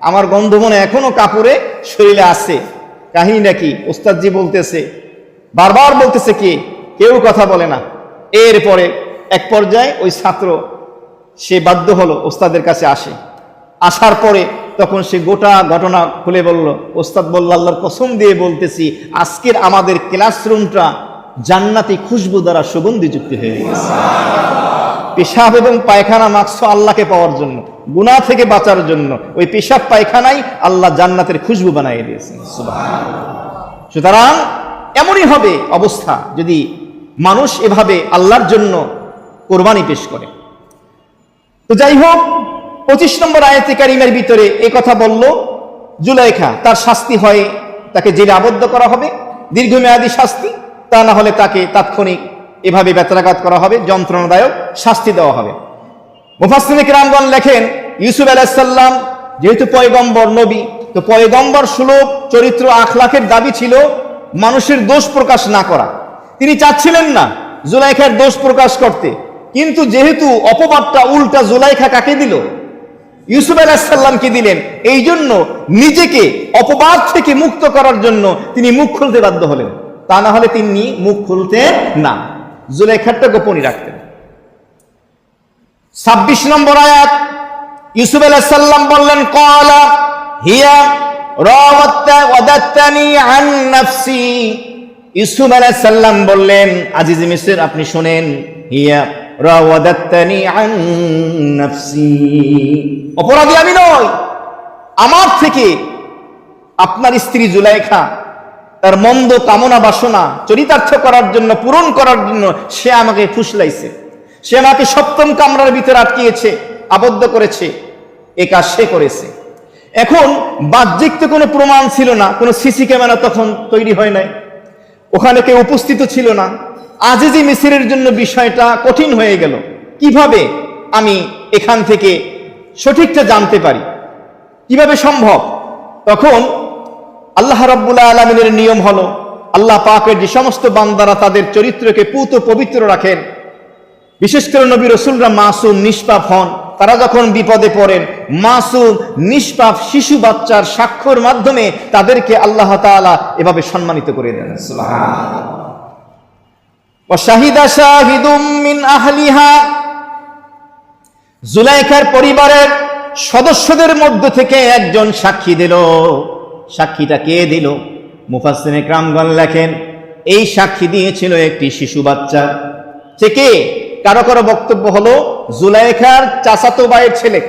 আমার গন্ধ মনে এখনো কাপড়ে শরীরে আছে। কাহিনী নাকি? ওস্তাদজি বলতেছে, বারবার বলতেছে, কে কেউ কথা বলে না। এরপরে এক পর্যায়ে ওই ছাত্র সে বাধ্য হলো ওস্তাদের কাছে আসার পরে তখন সে গোটা ঘটনা খুলে বলল। ওস্তাদ বলল, আল্লাহর কসম দিয়ে বলতেছি, আজকের আমাদের ক্লাসরুমটা জান্নাতি খুশবু দ্বারা সুগন্ধিযুক্ত হয়ে গেছে। পেশাব এবং পায়খানা মাখছো আল্লাহকে পাওয়ার জন্য, গুনাহ থেকে বাঁচার জন্য। ওই পেশাব পায়খানাই আল্লাহ জান্নাতের খুশবু বানিয়ে দিয়েছেন। সুবহানাল্লাহ। সুতরাং এমনই হবে অবস্থা যদি মানুষ এভাবে আল্লাহর জন্য কোরবানি পেশ করে। তো যাই হোক, 25 নম্বর আয়াতে কারিমের ভিতরে এই কথা বলল, জুলাইখা তার শাস্তি হয়, তাকে জেলে আবদ্ধ করা হবে, দীর্ঘমেয়াদী শাস্তি, তা না হলে তাকে তাৎক্ষণিক এভাবে বেত্রাঘাত করা হবে, যন্ত্রণাদায়ক শাস্তি দেওয়া হবে। মুফাসসিরিনে কিরামগণ লেখেন, ইউসুফ আলাইহিস সালাম যেহেতু পয়গম্বর নবী, তো পয়গম্বর সুলভ চরিত্র আখলাকের দাবি ছিল মানুষের দোষ প্রকাশ না করা। তিনি চাচ্ছিলেন না জুলাইখার দোষ প্রকাশ করতে, কিন্তু যেহেতু অপবাদটা উল্টা জুলাইখা কাকে দিল? ইউসুফ আলাইহিস সালামকে দিলেন। এই জন্য নিজেকে অপবাদ থেকে মুক্ত করার জন্য তিনি মুখ খুলতে বাধ্য হলেন, তা না হলে তিনি মুখ খুলতেন না, জুলাইখারটা গোপনই রাখতেন। 26 নম্বর আয়াত, ইউসুফ আলাইহিস সালাম বললেন, ক্বালা হিয়া রাওয়াদাতনি আন নাফসি। ইউসুফ আলাইহিস সালাম বললেন, আজিজ মিসর আপনি শুনেন, হিয়া রাওয়াদাতনি আন নাফসি, অপরাধী আমি নই, আমার থেকে আপনার স্ত্রী জুলাইখা তার মন্দ কামনা বাসনা চরিতার্থ করার জন্য, পূরণ করার জন্য সে আমাকে ফুসলাইছে, সে আমাকে সপ্তম কামরার ভিতরে আটকিয়েছে, আবদ্ধ করেছে, এ কাজ সে করেছে। এখন বাহ্যিক তো কোনো প্রমাণ ছিল না, কোনো সিসি ক্যামেরা তখন তৈরি হয় নাই, ওখানে কেউ উপস্থিত ছিল না। আজিজি মিসরের জন্য বিষয়টা কঠিন হয়ে গেল, কিভাবে আমি এখান থেকে সঠিকটা জানতে পারি, কিভাবে সম্ভব? তখন আল্লাহ রাব্বুল আলামিনের নিয়ম হলো, আল্লাহ পাকের যে সমস্ত বান্দারা তাদের চরিত্রকে পুত পবিত্র রাখেন, বিশেষ করে নবী রাসূলরা মাসুম নিষ্পাপ হন, তারা যখন বিপদে পড়েন মাসুম নিষ্পাপ শিশু বাচ্চার সাক্ষ্যের মাধ্যমে তাদেরকে আল্লাহ তাআলা এভাবে সম্মানিত করে দেন। সুবহানাল্লাহ। ওয়া শাহিদা শাহিদুম মিন আহলিহা, জুলাইখার পরিবারের সদস্যদের মধ্য থেকে একজন সাক্ষী দিল। সাক্ষীটা কে দিল? মুফাসসিরিনে কিরামগণ লেখেন, এই সাক্ষী দিয়েছিল একটি শিশু বাচ্চা। সে কে? কারো কারো বক্তব্য হলো জুলাইখার চাচাতো ভাইয়ের ছেলে,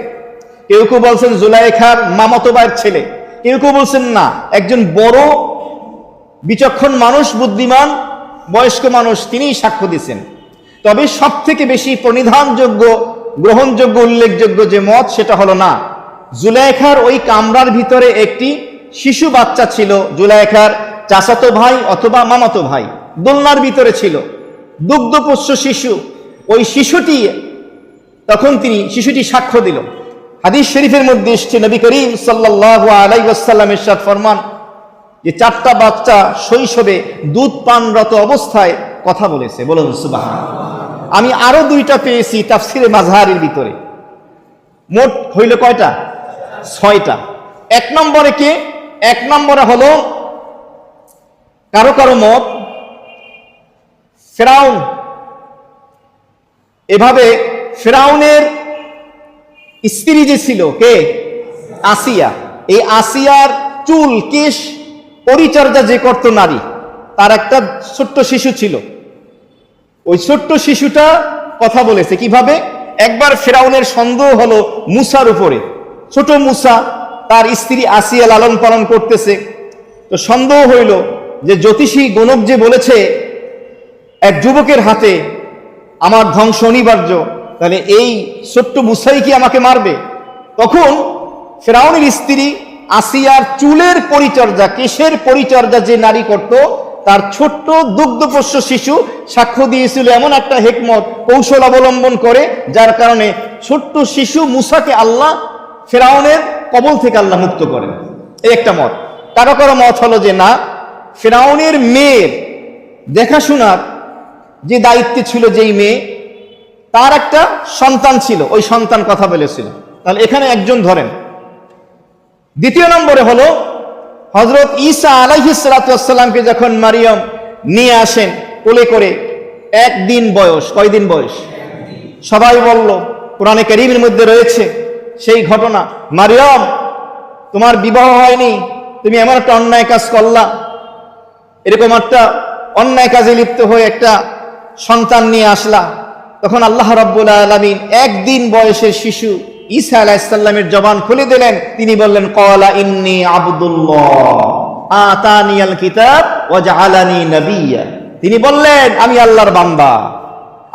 কেউ কেউ বলছেন জুলাইখার মামাতো ভাইয়ের ছেলে, কেউ কেউ বলছেন না, একজন বড় বিচক্ষণ মানুষ, বুদ্ধিমান বয়স্ক মানুষ, তিনিই সাক্ষ্য দিচ্ছেন। তবে সব থেকে বেশি প্রণিধানযোগ্য, গ্রহণযোগ্য, উল্লেখযোগ্য যে মত, সেটা হলো না, জুলাইখার ওই কামরার ভিতরে একটি শিশু বাচ্চা ছিল, জুলাইখার চাচাতো ভাই অথবা মামাতো ভাই, দোলনার ভিতরে ছিল, দুগ্ধপোষ্য শিশু। ওই শিশুটি তখন শিশুটি সাক্ষ্য দিল। হাদিস শরীফের মধ্যে এসেছে, নবী করিম সাল্লাল্লাহু আলাইহি ওয়াসাল্লাম ইরশাদ ফরমান যে 4টা বাচ্চা শৈশবে দুধ পানরত অবস্থায় কথা বলেছে। বলুন সুবহানাল্লাহ। আমি আরো 2টা পেয়েছি তাফসিরে মাজহারির ভিতরে, মোট হইল কয়টা? 6টা। 1 নম্বরে কে? 1 নম্বরে হলো কারো কারো মত ফেরাউন। এভাবে ফেরাউনের স্ত্রী যে ছিল, কে? আসিয়া। এই আসিয়ার চুল কেশ পরিচর্যা যে করত নারী, তার একটা ছোট্ট শিশু ছিল। ওই ছোট্ট শিশুটা কথা বলেছে। কিভাবে? একবার ফেরাউনের সন্দেহ হলো মুসার উপরে, ছোট মুসা তার স্ত্রী আসিয়া লালন পালন করতেছে। তো সন্দেহ হইল যে জ্যোতিষী গণক যে বলেছে এক যুবকের হাতে আমার ধ্বংস অনিবার্য, তাহলে এই ছোট্ট মুসাই কি আমাকে মারবে? তখন ফেরাউনের স্ত্রী আসিয়ার চুলের পরিচর্যা, কেশের পরিচর্যা যে নারী করত, তার ছোট্ট দুগ্ধপোষ্য শিশু সাক্ষ্য দিয়েছিল এমন একটা হিকমত, কৌশল অবলম্বন করে, যার কারণে ছোট্ট শিশু মুসাকে আল্লাহ ফেরাউনের কবল থেকে আল্লাহ মুক্ত করেন। এই একটা মত। কারো কারো মত হলো যে না, ফেরাউনের মেয়ের দেখাশোনার যে দায়িত্ব ছিল, যেই মেয়ে, তার একটা সন্তান ছিল, ওই সন্তান কথা বলেছিল। তাহলে এখানে একজন ধরেন। 2 নম্বরে হলো হযরত ঈসা আলাইহিস সালাতু ওয়াস সালামকে যখন মারিয়াম নিয়ে আসেন কোলে করে, একদিন বয়স। কয়দিন বয়স? সবাই বলল, কোরআনে কারীমের মধ্যে রয়েছে সেই ঘটনা, মারিয়াম তোমার বিবাহ হয়নি, তুমি এমন একটা অন্যায় কাজ করলা, এরকম একটা অন্যায় কাজে লিপ্ত হয়ে একটা সন্তান নিয়ে আসলা। তখন আল্লাহ রাব্বুল আলামিন একদিন বয়সের শিশু ঈসা আলাইহিস সালামের জবান খুলে দিলেন। তিনি বললেন, ক্বালা ইন্নী আবদুল্লাহ আতানিয়াল কিতাব ওয়া জাআলানি নাবিয়্যা। তিনি বললেন, আমি আল্লাহর বান্দা,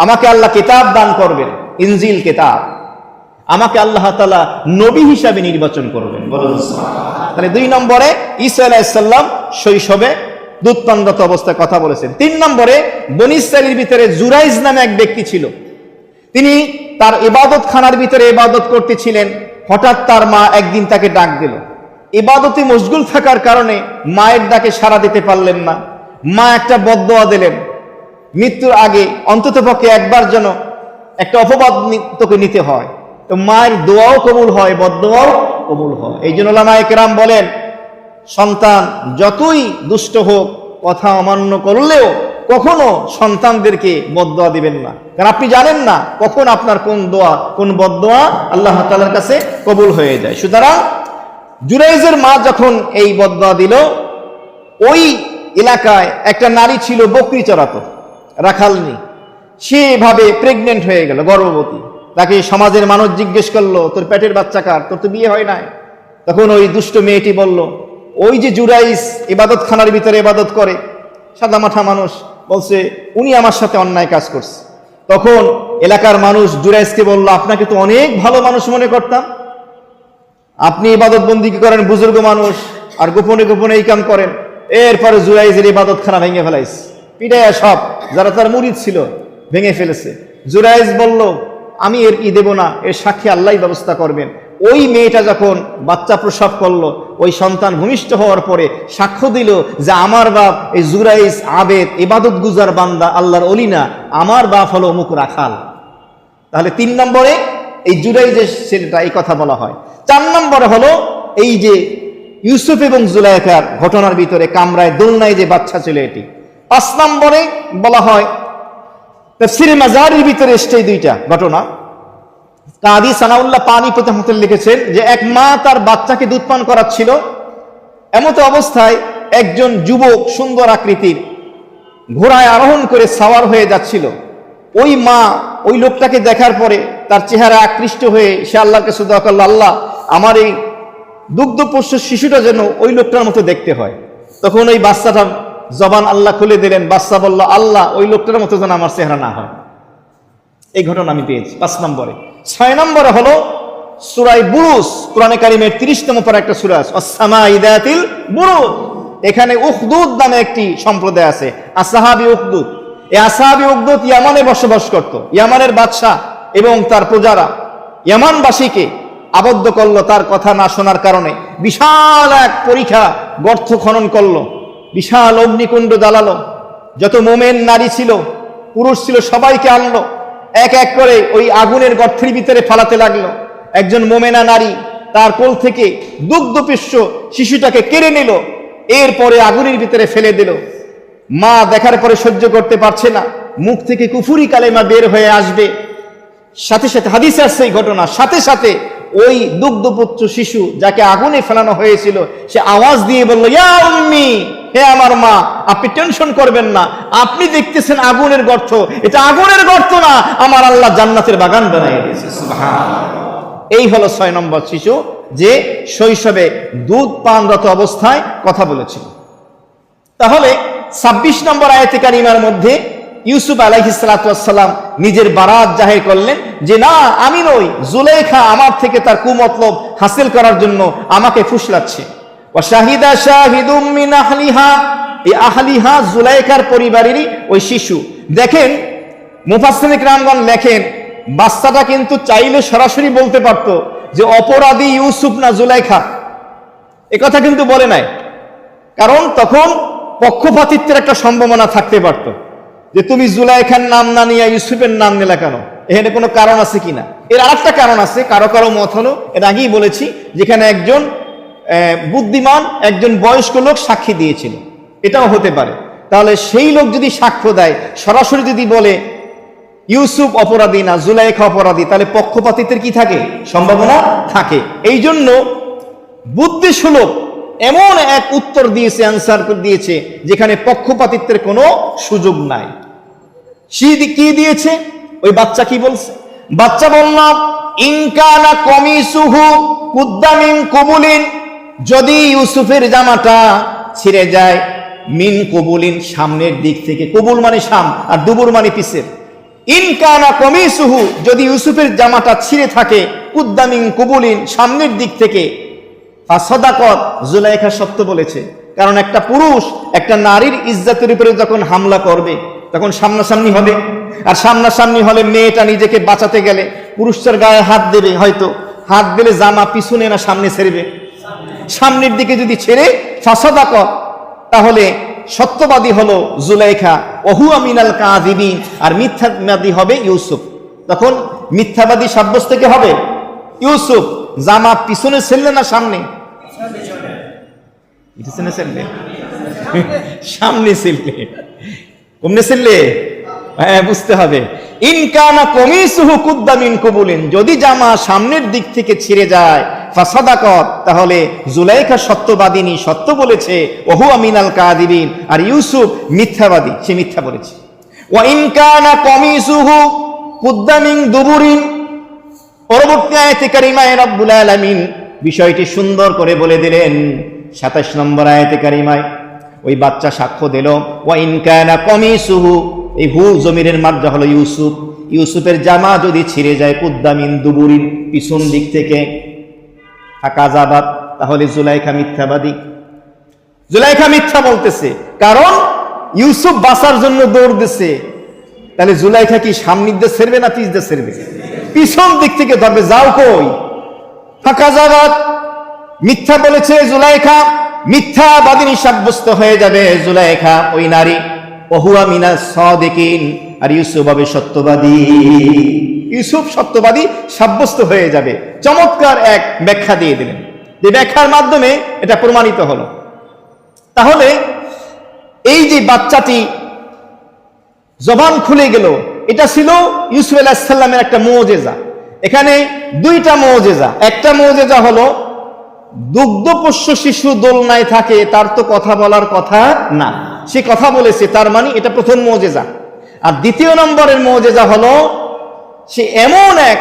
আমাকে আল্লাহ কিতাব দান করবেন, ইনজিল কিতাব, আমাকে আল্লাহ তাআলা নবী হিসাবে নির্বাচন করবেন। বলুন সুবহানাল্লাহ। তাহলে 2 নম্বরে ঈসা আলাইহিস সালাম শৈশবে দুধপানরত অবস্থায় কথা বলেছেন। 3 নম্বরে বনী ইসরাঈলের ভিতরে জুরাইজ নামে এক ব্যক্তি ছিল। তিনি তার ইবাদত খানার ভিতরে ইবাদত করতেছিলেন। হঠাৎ তার মা একদিন তাকে ডাক দিল। ইবাদতে মশগুল থাকার কারণে মায়ের ডাকে সাড়া দিতে পারলেন না। মা একটা বদদোয়া দিলেন, মৃত্যুর আগে অন্ততপক্ষে একবার যেন একটা অপবাদ তোকে নিতে হয়। তো মায়ের দোয়াও কবুল হয়, বদদোয়াও কবুল হয়। এই জন্য উলামায়ে কেরাম বলেন, সন্তান যতই দুষ্ট হোক, কথা অমান্য করলেও কখনো সন্তানদেরকে বদদোয়া দিবেন না, কারণ আপনি জানেন না কখন আপনার কোন দোয়া, কোন বদদোয়া আল্লাহ তাআলার কাছে কবুল হয়ে যায়। সুতরাং জুরাইজের মা যখন এই বদদোয়া দিল, ওই এলাকায় একটা নারী ছিল, বকরি চড়াতো, রাখালনি। সেভাবে প্রেগনেন্ট হয়ে গেল, গর্ভবতী। তাকে সমাজের মানুষ জিজ্ঞেস করলো, তোর পেটের বাচ্চা কার, তোর তো বিয়ে হয় নাই। তখন ওই দুষ্ট মেয়েটি বলল, ওই যে জুরাইজ ইবাদত খানার ভিতরে ইবাদত করে, সাদা মাঠা মানুষ, বলছে উনি আমার সাথে অন্যায় কাজ করছে। তখন এলাকার মানুষ জুরাইজকে বলল, আপনাকে তো অনেক ভালো মানুষ মনে করতাম, আপনি ইবাদত বন্দি করেন, বুজুর্গ মানুষ, আর গোপনে গোপনে এই কাম করেন। এরপরে জুরাইজের ইবাদত খানা ভেঙে ফেলাইছে, পিটাইয়া সব যারা তার মুরিদ ছিল ভেঙে ফেলেছে। জুরাইজ বলল, আমি এর কি দেব না, এর সাক্ষী আল্লাহই ব্যবস্থা করবেন। ওই মেয়েটা যখন বাচ্চা প্রসব করলো, ওই সন্তান ভূমিষ্ঠ হওয়ার পরে সাক্ষ্য দিল যে আমার বাপ এই জুরাইজ আবেদ, ইবাদত গুজার বান্দা, আল্লাহর ওলি না, আমার বাপ হলো অমুক রাখাল। তাহলে 3 নম্বরে এই জুরাইজের ছেলেটা, এই কথা বলা হয়। 4 নম্বরে হলো এই যে ইউসুফ এবং জুলাইখার ঘটনার ভিতরে কামরায় দোলনায় যে বাচ্চা ছিল এটি। 5 নম্বরে বলা হয় তাফসীরে মাজারির ভিতরে এসছে 2টা ঘটনা। কাদি সানাউল্লাহ পানি প্রথমত লিখেছেন যে এক মা তার বাচ্চাকে দুধ পান করাচ্ছিল। এমত অবস্থায় একজন যুবক সুন্দর আকৃতির ঘোড়ায় আরোহণ করে সাওয়ার হয়ে যাচ্ছিল। ওই মা ওই লোকটাকে দেখার পরে তার চেহারা আকৃষ্ট হয়ে সে আল্লাহর কাছে দোয়া করল, আল্লাহ আমার এই দুগ্ধপোষ্য শিশুটা যেন ওই লোকটার মতো দেখতে হয়। তখন ওই বাচ্চাটা জবান আল্লাহ খুলে দিলেন। বাচ্চা বলল, আল্লাহ ওই লোকটার মতো যেন আমার চেহারা না হয়। এই ঘটনা আমি পেয়েছি 5 নম্বরে। 6 নম্বরে হলো সূরা বুরুজ, কোরআনে কারীমের 30তম পারা একটা সূরা আছে, আস-সামাই যাতিল বুরুজ। এখানে উখদুদ নামে একটি সম্প্রদায় আছে, আসহাবি উখদুদ। এই আসহাবি উখদুদ ইয়ামানে বসবাস করত। ইয়ামানের বাদশা এবং তার প্রজারা ইয়ামানবাসীকে আবদ্ধ করলো তার কথা না শোনার কারণে। বিশাল এক পরীক্ষা গর্ত খনন করলো, বিশাল অগ্নিকুণ্ড জ্বালালো। যত মোমেন নারী ছিল, পুরুষ ছিল, সবাইকে আনলো, এক এক করে ওই আগুনের গর্তের ভিতরে ফালাতে লাগলো। একজন মোমেনা নারী তার কোল থেকে দুগ্ধপোষ্য শিশুটাকে কেড়ে নিল, এরপরে আগুনের ভিতরে ফেলে দিল। মা দেখার পরে সহ্য করতে পারছে না, মুখ থেকে কুফরি কালেমা বের হয়ে আসবে। সাথে সাথে হাদিসে আসছে এই ঘটনা, সাথে সাথে ওই দুগ্ধপুত্র শিশু যাকে আগুনে ফেলানো হয়েছিল সে আওয়াজ দিয়ে বলল, ইয়া উম্মি, হে আমার মা, আপনি টেনশন করবেন না, আপনি দেখতেছেন আগুনের গর্ত, এটা আগুনের গর্ত না, আমার আল্লাহ জান্নাতের বাগান বানিয়ে দিয়েছে। সুবহানাল্লাহ। এই হলো 6 নম্বর শিশু যে শৈশবে দুধ পানরত অবস্থায় কথা বলেছিল। তাহলে 26 নম্বর আয়াতে কারিমার মধ্যে ইউসুফ আলাইহিস সালাতু ওয়াস সালাম নিজের বারাত জাহির করলেন যে না, আমি নই, জুলাইখা আমার থেকে তার কুমতলব হাসিল করার জন্য আমাকে ফুসলাচ্ছে। ওয়া শাহিদা শাহিদুম মিন আহলিহা, এই আহলিহা জুলাইখার পরিবারেরই ওই শিশু। দেখেন মুফাসসিরিন কিরামগণ লেখেন, বাচ্চাটা কিন্তু চাইলে সরাসরি বলতে পারতো যে অপরাধী ইউসুফ না জুলাইখা, এ কথা কিন্তু বলে নাই, কারণ তখন পক্ষপাতিত্বের একটা সম্ভাবনা থাকতে পারত যে তুমি জুলাইখার নাম না নিয়ে ইউসুফের নাম নিলা কেন, এখানে কোনো কারণ আছে কিনা। এর আরেকটা কারণ আছে, কারো কারো মত হলো, এর আগেই বলেছি, যেখানে একজন বুদ্ধিমান একজন বয়স্ক লোক সাক্ষী দিয়েছিল, এটাও হতে পারে। তাহলে সেই লোক যদি সাক্ষ্য দেয়, সরাসরি যদি বলে ইউসুফ অপরাধী না জুলাইখা অপরাধী, তাহলে পক্ষপাতিত্বের কি থাকে? সম্ভাবনা থাকে। এই জন্য বুদ্ধিসুলভ এমন এক উত্তর দিয়েছে, অ্যান্সার দিয়েছে যেখানে পক্ষপাতিত্বের কোনো সুযোগ নাই। কি দিয়েছে? ওই বাচ্চা কি বলছে? বাচ্চা বলল ইনকানা কমিসুহু কুদ্দা মিন কুবুলিন, যদি ইউসুফের জামাটা ছিঁড়ে যায় মিন কুবুলিন, সামনের দিক থেকে, কুবুল মানে সাম আর দুবুর মানে পিছের। ইনকানা কমিসুহু, যদি ইউসুফের জামাটা ছিঁড়ে থাকে, কুদ্দা মিন কুবুলিন, সামনের দিক থেকে, ফাসাদাকাত, জুলাইখা সত্য বলেছে। কারণ একটা পুরুষ একটা নারীর ইজ্জতের উপরে যখন হামলা করবে তখন সামনাসামনি হবে, আর সামনাসামনি হলে মেয়েটা নিজেকে বাঁচাতে গেলে পুরুষটার গায়ে হাত দেবে, হয়তো হাত দিলে জামা পিছনে না সামনে ছেড়বে, সামনের দিকে যদি ছেড়ে ফাসাদাকাত, তাহলে সত্যবাদী হলো জুলাইখা, ওহুয়া মিনাল কাযিবিন, আর মিথ্যাবাদী হবে ইউসুফ। তখন মিথ্যাবাদী সাব্যস্ত থেকে হবে ইউসুফ। জামা পিছনে ছেড়লে না সামনে? পিছনে ছেড়লে, সামনে ছেড়লে, কমনে ছেড়লে? হ্যাঁ, বুঝতে হবে। ইনকানা কমিসুহু কুদ্দা মিন কুবুলিন, যদি জামা সামনের দিক থেকে ছিঁড়ে যায়, ফাসাদাকাত, তাহলে জুলাইখা সত্যবাদিনী, সত্য বলেছে, ওহুয়া মিনাল কাযিবিন, আর ইউসুফ মিথ্যাবাদী, সে মিথ্যা বলেছে। ওয়া ইনকানা কমিসুহু কুদ্দা মিন দুবুরিন, পরবর্তী আয়াতে কারিমায় রব্বুল আলামিন বিষয়টি সুন্দর করে বলে দিলেন। 27 নম্বর আয়াতে কারিমায় ওই বাচ্চা সাক্ষ্য দিল, ওয়া ইন কানা কমিসুহু, এই হু জমিরের মারজা হলো ইউসুফ, ইউসুফের জামা যদি ছিঁড়ে যায় কুদ্দা মিন দুবুরিন, পিছন দিক থেকে, ফাকাযাবাত, তাহলে জুলাইখা মিথ্যাবাদী। জুলাইখা মিথ্যা বলতেছে, কারণ ইউসুফ বাঁচার জন্য দৌড় দিচ্ছে। তাহলে জুলাইখা কি সামনের দিকে ছেড়বে না পিছ দিয়ে ছেড়বে? পিছন দিক থেকে ধরবে। যাও কই? ফাকাযাবাত, মিথ্যা বলেছে জুলাইখা, মিথ্যাবাদিনী সাব্যস্ত হয়ে যাবে জুলাইখা, ওই নারী। ওহুয়া মিনাস সাদিকিন, আর ইউসুফ হবে সত্যবাদী। ইউসুফ সত্যবাদী সাব্যস্ত হয়ে যাবে। চমৎকার এক ব্যাখ্যা দিয়ে দিলেন, যে ব্যাখ্যার মাধ্যমে এটা প্রমাণিত হলো। তাহলে এই যে বাচ্চাটি জবান খুলে গেল, এটা ছিল ইউসুফ আলাইহিস সালামের একটা মুজিজা। এখানে দুইটা মুজিজা। একটা মুজিজা হলো দুগ্ধপোষ্য শিশু দোলনায় থাকে, তার তো কথা বলার কথা না, সে কথা বলেছে, তার মানে এটা প্রথম মুজিজা। আর দ্বিতীয় নম্বরের মুজিজা হলো সে এমন এক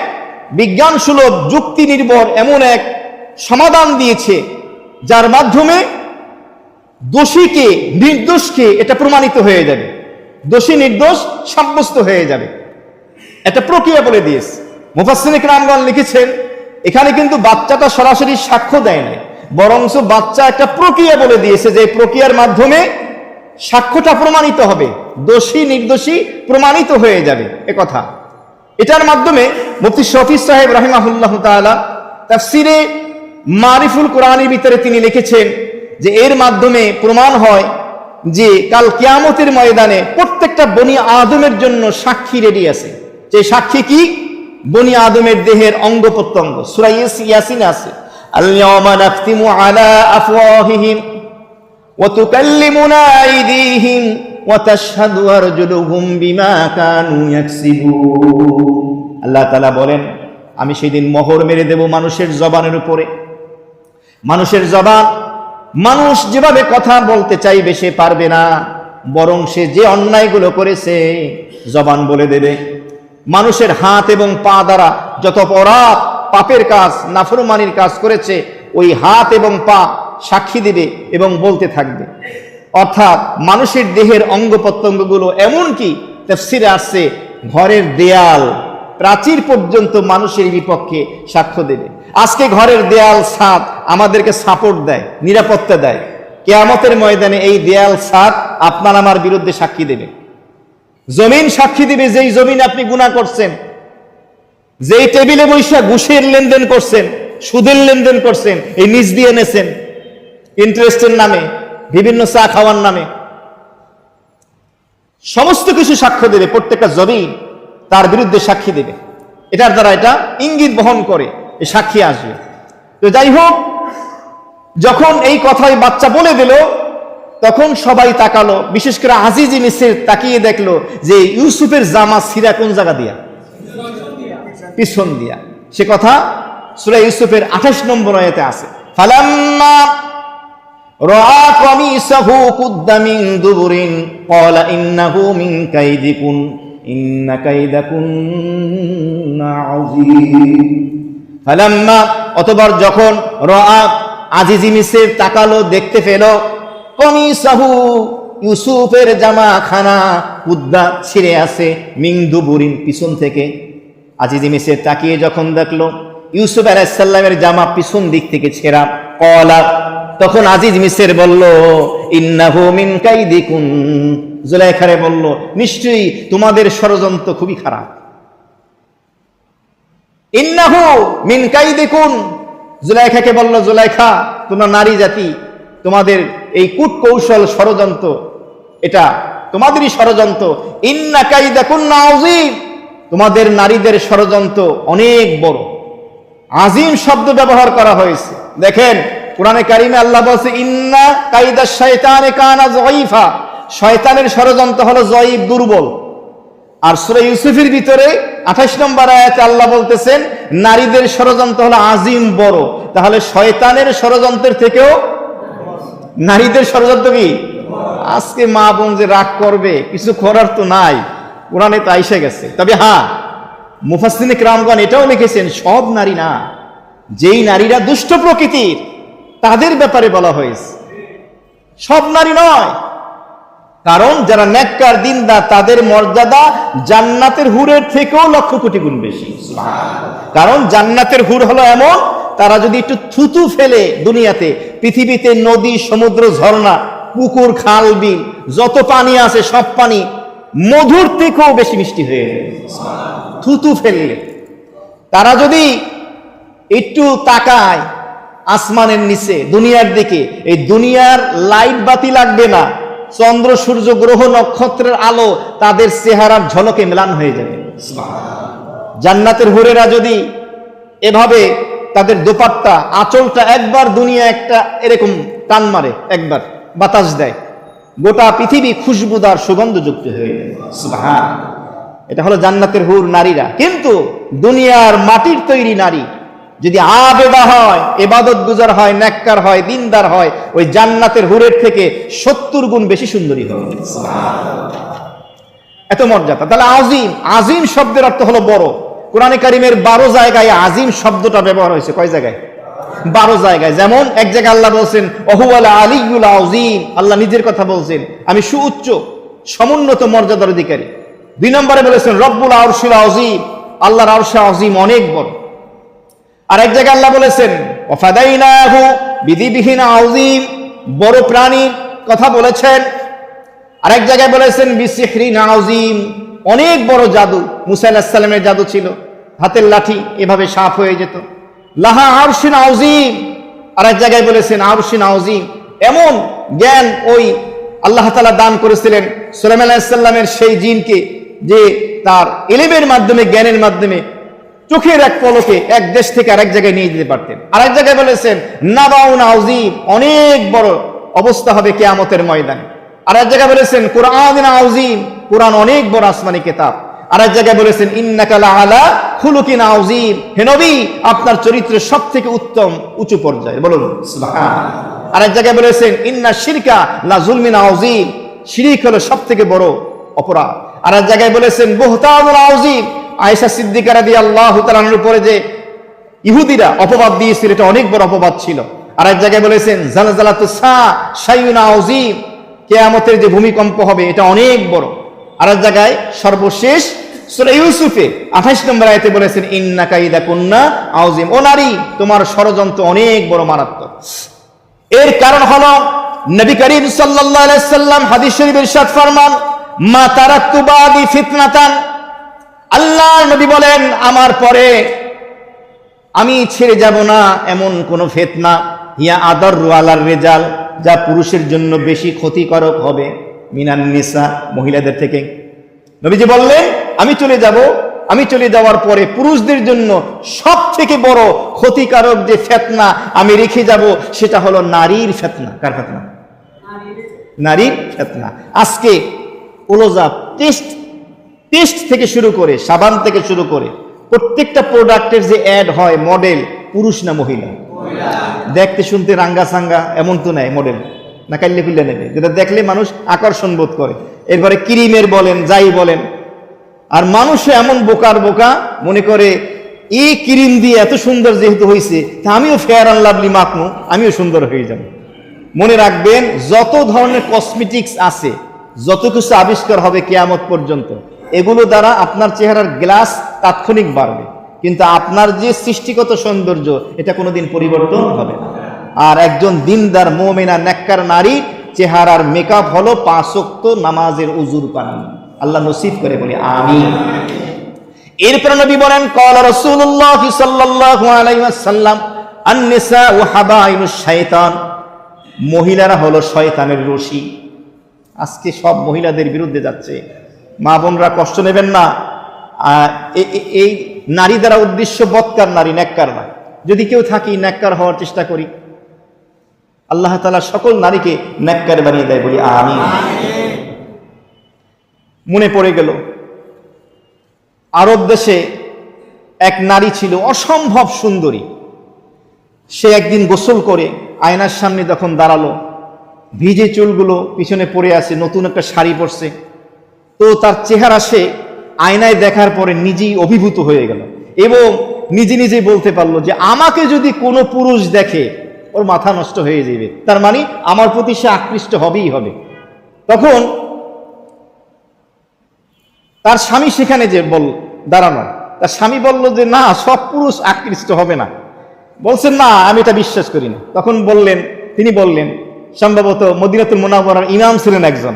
বিজ্ঞান সুলভ, যুক্তি নির্ভর এমন এক সমাধান দিয়েছে যার মাধ্যমে দোষীকে নির্দোষকে এটা প্রমাণিত হয়ে যাবে, দোষী নির্দোষ সাব্যস্ত হয়ে যাবে। একটা প্রক্রিয়া বলে দিয়েছে। মুফাসসিরিন কিরামগণ লিখেছেন, এখানে কিন্তু বাচ্চাটা সরাসরি সাক্ষ্য দেয় নাই, বরঞ্চ বাচ্চা একটা প্রক্রিয়া বলে দিয়েছে, যে প্রক্রিয়ার মাধ্যমে সাক্ষ্যটা প্রমাণিত হবে, দোষী নির্দোষী প্রমাণিত হয়ে যাবে এ কথা। এটার মাধ্যমে মুফতি শফি সাহেব রাহিমাহুল্লাহ তাআলা তাফসিরে মারিফুল কোরআনের ভিতরে তিনি লিখেছেন যে এর মাধ্যমে প্রমাণ হয় যে কাল কিয়ামতের ময়দানে প্রত্যেকটা বনি আদমের জন্য সাক্ষী রেডি আছে। যে সাক্ষী কি? বনি আদমের দেহের অঙ্গ প্রত্যঙ্গ। সূরা ইয়াসিন আছে, আল ইয়াওমা নাখতিমু আলা আফওয়াহিহিম ওয়া তুকাল্লিমুনা আইদিহিম ওয়া তাশহাদু আরজুলুহুম বিমা কানু ইয়াকসিবুন। আল্লাহ তাআলা বলেন, আমি সেদিন মোহর মেরে দেব মানুষের জবানের উপরে। মানুষের জবান, মানুষ যেভাবে কথা বলতে চাইবে সে পারবে না, বরং সে যে অন্যায়গুলো করেছে জবান বলে দেবে। মানুষের হাত এবং পা দ্বারা যত অপরাধ, পাপের কাজ, নাফরমানির কাজ করেছে, ওই হাত এবং পা সাক্ষী দিবে এবং বলতে থাকবে। অর্থাৎ মানুষের দেহের অঙ্গ প্রত্যঙ্গগুলো, এমনকি তাফসীরে আসছে ঘরের দেয়াল, প্রাচীর পর্যন্ত মানুষের বিপক্ষে সাক্ষ্য দেবে। আজকে ঘরের দেয়াল, ছাদ আমাদেরকে সাপোর্ট দেয়, নিরাপত্তা দেয়। কিয়ামতের ময়দানে এই দেয়াল, ছাদ আপনার আমার বিরুদ্ধে সাক্ষী দেবে। জমিন সাক্ষী দিবে, যেই জমিন আপনি গুনাহ করছেন, যেই টেবিলে বৈশা ঘুষের লেনদেন করছেন, সুদের লেনদেন করছেন, এই নিজ দিয়ে এনেছেন ইন্টারেস্টের নামে, বিভিন্ন চা খাওয়ার নামে, সমস্ত কিছু সাক্ষ্য দেবে। প্রত্যেকটা জমিন তার বিরুদ্ধে সাক্ষী দেবে। এটার দ্বারা এটা ইঙ্গিত বহন করে এই সাক্ষী আসবে। তো যাই হোক, যখন এই কথাই বাচ্চা বলে দিল, তখন সবাই তাকালো, বিশেষ করে আজিজ মিসর তাকিয়ে দেখলো যে ইউসুফের জামা ছিঁড়া কোন জায়গা দিয়া? পিছন দিয়া। সে কথা সূরা ইউসুফের 28 নম্বর আয়াতে আছে। ফালাম্মা রাআ কামিসাহু কুদ্দা মিন দুবুরিন ক্বালা ইন্নাহু মিন কাইদিকুন ইন্না কাইদাকুন্না আযীম। ফালাম্মা অতঃপর যখন রাআ আজিজ মিসর তাকালো, দেখতে পেল কামিসাহু ইউসুফের জামাখানা কুদ্দা ছিঁড়ে আছে মিন দুবুরিন পিছন থেকে। আজিজ মিসর তাকিয়ে যখন দেখলো ইউসুফ আলাইহিস সালামের জামা পিছন দিক থেকে ছেঁড়া, ক্বালা তখন আজিজ মিসর বলল ইন্নাহু মিন কাইদিকুন, জুলাইখারে বলল নিশ্চয়ই তোমাদের ষড়যন্ত্র খুবই খারাপ। ইন্নাহু মিন কাইদিকুন, জুলাইখাকে বলল জুলাইখা তোমরা নারী জাতি, তোমাদের এই কূট কৌশল ষড়যন্ত্র এটা তোমাদেরই ষড়যন্ত্র। ইন্না কাইদাকুন্না আযীম, তোমাদের নারীদের ষড়যন্ত্র অনেক বড়। আজিম শব্দ ব্যবহার করা হয়েছে। দেখেন কোরআনে কারিমে আল্লাহ বলছে ইন্না কাইদাশ শাইতানে কানা যায়ীফা, শয়তানের ষড়যন্ত্র হলো যায়ীফ, দুর্বল। আর সূরা ইউসুফের ভিতরে 28 নম্বর আয়াতে আল্লাহ বলতেছেন নারীদের ষড়যন্ত্র হলো আজিম, বড়। তাহলে শয়তানের ষড়যন্ত্রের থেকেও নারীদের ষড়যন্ত্র কি? আজকে মা বোন যে রাগ করবে, কিছু করার তো নাই, কোরআনে তো আইসা গেছে। তবে হ্যাঁ, মুফাসসিরিনে কিরামগণ এটাও লিখেছেন সব নারী না, যেই নারীরা দুষ্ট প্রকৃতির তাদের ব্যাপারে বলা হয়েছে, সব নারী নয়। কারণ যারা নেককার দিনদার তাদের মর্যাদা জান্নাতের হুরের থেকেও লক্ষ কোটি গুণ বেশি। কারণ জান্নাতের হুর হলো এমন, তারা যদি একটু থুতু ফেলে দুনিয়াতে, পৃথিবীতে নদী, সমুদ্র, ঝর্ণা, পুকুর, খাল, বিল যত পানি আছে সব পানি মধুর থেকেও বেশি মিষ্টি হয়ে যায় থুতু ফেললে। তারা যদি একটু তাকায় আসমানের নিচে দুনিয়ার দিকে, এই দুনিয়ার লাইট বাতি লাগবে না, চন্দ্র, সূর্য, গ্রহ, নক্ষত্রের আলো তাদের চেহারার ঝলকে ম্লান হয়ে যাবে। জান্নাতের হুরেরা যদি এভাবে তাদের দোপাট্টা, আঁচলটা একবার দুনিয়া একটা এরকম টান মারে, একবার বাতাস দেয়, গোটা পৃথিবী খুশবুদার সুগন্ধযুক্ত হয়ে যায়। সুবহানাল্লাহ। এটা হলো জান্নাতের হুর নারীরা। কিন্তু দুনিয়ার মাটির তৈরি নারী যদি আবেদা হয়, ইবাদত গুজার হয়, নেককার হয়, দিনদার হয়, ওই জান্নাতের হুরের থেকে 70 গুণ বেশি সুন্দরী হবে। এত মর্যাদা। তাহলে আজিম, আজিম শব্দের অর্থ হলো বড়। কোরআনে কারিমের 12 জায়গায় আজিম শব্দটা ব্যবহার হয়েছে। কয় জায়গায়? 12 জায়গায়। যেমন এক জায়গায় আল্লাহ বলছেন ওহুয়াল আলিয়ুল আযীম, আল্লাহ নিজের কথা বলছেন আমি সুউচ্চ সমুন্নত মর্যাদার অধিকারী। 2 নম্বরে বলেছেন রব্বুল আরশিল আযীম, আল্লাহর আরশ আযীম, অনেক বড়। আর এক জায়গায় আল্লাহ বলেছেন ওয়াফাদাইনাহু বিযিবহিন আযীম, বড় প্রাণী কথা বলেছেন। আর এক জায়গায় বলেছেন বিসিহরিন আযীম, অনেক বড় জাদু। মুসা আলাইহিস সালামের জাদু ছিল, হাতের লাঠি এভাবে সাপ হয়ে যেত। লাহা আরশিন আযীম, আর এক জায়গায় বলেছেন আরশিন আযীম। এমন জ্ঞান ওই আল্লাহ তাআলা দান করেছিলেন সুলাইমান আলাইহিস সালামের সেই জিনকে, যে তার ইলমের মাধ্যমে, জ্ঞানের মাধ্যমে চোখের এক পলকে এক দেশ থেকে আরেক জায়গায় নিয়ে যেতে পারতেন। আরেক জায়গায় বলেছেন নাবাউন আযীম, অনেক বড় অবস্থা হবে কিয়ামতের ময়দানে। আরেক জায়গায় বলেছেন কুরআনুন আযীম, কুরআন অনেক বড় আসমানি কিতাব। আরেক জায়গায় বলেছেন ইন্নাকা লাআলা খুলুকিন আযীম, হে নবী আপনার চরিত্রের সবথেকে উত্তম উঁচু পর্যায়ে, বলুন সুবহানাল্লাহ। আরেক জায়গায় বলেছেন ইন্না শিরকা লা যুলমিন আযীম, শিরক হলো সবথেকে বড় অপরাধ। আরেক জায়গায় বলেছেন বুহতানুল আযীম, আয়েশা সিদ্দিকা রাদিয়াল্লাহু তাআলার উপরে যে ইহুদিরা অপবাদ দিয়েছিল এটা অনেক বড় অপবাদ ছিল। আরেক জায়গায় বলেছেন জালজালাতুস সা শাইউন আযীম, কিয়ামতের যে ভূমিকম্প হবে এটা অনেক বড়। আরেক জায়গায় সর্বশেষ সূরা ইউসুফে 28 নম্বর আয়াতে বলেছেন ইন্না কাইদাকুন্না আযীম, ও নারী তোমার ষড়যন্ত্র অনেক বড়, মারাত্মক। এর কারণ হলো নবী করিম সাল্লাল্লাহু আলাইহি সাল্লাম হাদিস শরীফে ইরশাদ ফরমান মা তারাকতু বাদি ফিতনাতান, আল্লাহর নবী বলেন আমার পরে আমি ছেড়ে যাব না এমন কোন ফিতনা হিয়া আদাররু আলার রিজাল, যা পুরুষের জন্য বেশি ক্ষতিকারক হবে মিনান নিসা, মহিলাদের থেকে। নবীজি বললেন আমি চলে যাওয়ার পরে পুরুষদের জন্য সব থেকে বড় ক্ষতিকারক যে ফিতনা আমি রেখে যাব সেটা হলো নারীর ফিতনা। কার ফিতনা? নারীর ফিতনা। আজকে ক্লোজআপ, টেস্ট থেকে শুরু করে, সাবান থেকে শুরু করে প্রত্যেকটা প্রোডাক্টের যে অ্যাড হয়, মডেল পুরুষ না মহিলা? দেখতে শুনতে রাঙ্গা সাঙ্গা এমন তো নাই মডেল, না কাইলে খুললে নেবে, যেটা দেখলে মানুষ আকর্ষণ বোধ করে। এরপরে ক্রিমের বলেন, যাই বলেন, আর মানুষও এমন বোকার বোকা, মনে করে এই ক্রিম দিয়ে এত সুন্দর যেহেতু হয়েছে, তা আমিও ফেয়ার অ্যান্ড লাভলি মাখবো, আমিও সুন্দর হয়ে যাব। মনে রাখবেন, যত ধরনের কসমেটিক্স আছে, যত কিছু আবিষ্কার হবে কিয়ামত পর্যন্ত, এগুলো দ্বারা আপনার চেহারার গ্লাস তাৎক্ষণিক বাড়বে, কিন্তু আপনার যে সৃষ্টিগত সৌন্দর্য এটা কোনোদিন পরিবর্তন হবে না। আর একজন দিনদার মুমিনা নেককার নারী চেহারার মেকআপ হলো 5 ওয়াক্ত নামাজের উজুর পানি। আল্লাহ নসিব করে বলি আমিন। এরপর নবী বলেন, ক্বালা রাসূলুল্লাহ সাল্লাল্লাহু আলাইহি ওয়াসাল্লাম, আন-নিসাউ হাবাইনুশ শাইতান, মহিলারা হলো শয়তানের রশি। আজকে সব মহিলাদের বিরুদ্ধে যাচ্ছে। মা বোনরা কষ্ট নেবেন না, এই নারী দ্বারা উদ্দেশ্য বদকার নারী, নেককার না। যদি কেউ থাকি, নেককার হওয়ার চেষ্টা করি, আল্লাহ তাআলা সকল নারীকে নেককার বানিয়ে দেয় বলি আমিন। মনে পড়ে গেল, আরব দেশে এক নারী ছিল অসম্ভব সুন্দরী। সে একদিন গোসল করে আয়নার সামনে যখন দাঁড়ালো, ভিজে চুলগুলো পিছনে পড়ে আছে, নতুন একটা শাড়ি পরছে, তো তার চেহারা সে আয়নায় দেখার পরে নিজেই অভিভূত হয়ে গেল এবং নিজে নিজেই বলতে পারলো যে আমাকে যদি কোনো পুরুষ দেখে ওর মাথা নষ্ট হয়ে যাবে, তার মানে আমার প্রতি সে আকৃষ্ট হবেই হবে। তখন তার স্বামী সেখানে যে দাঁড়ানো, তার স্বামী বলল যে না, সব পুরুষ আকৃষ্ট হবে না। বলছেন না, আমি এটা বিশ্বাস করি না। তখন তিনি বললেন, সম্ভবত মদিনাতুল মুনাওয়ারার ইমাম ছিলেন একজন,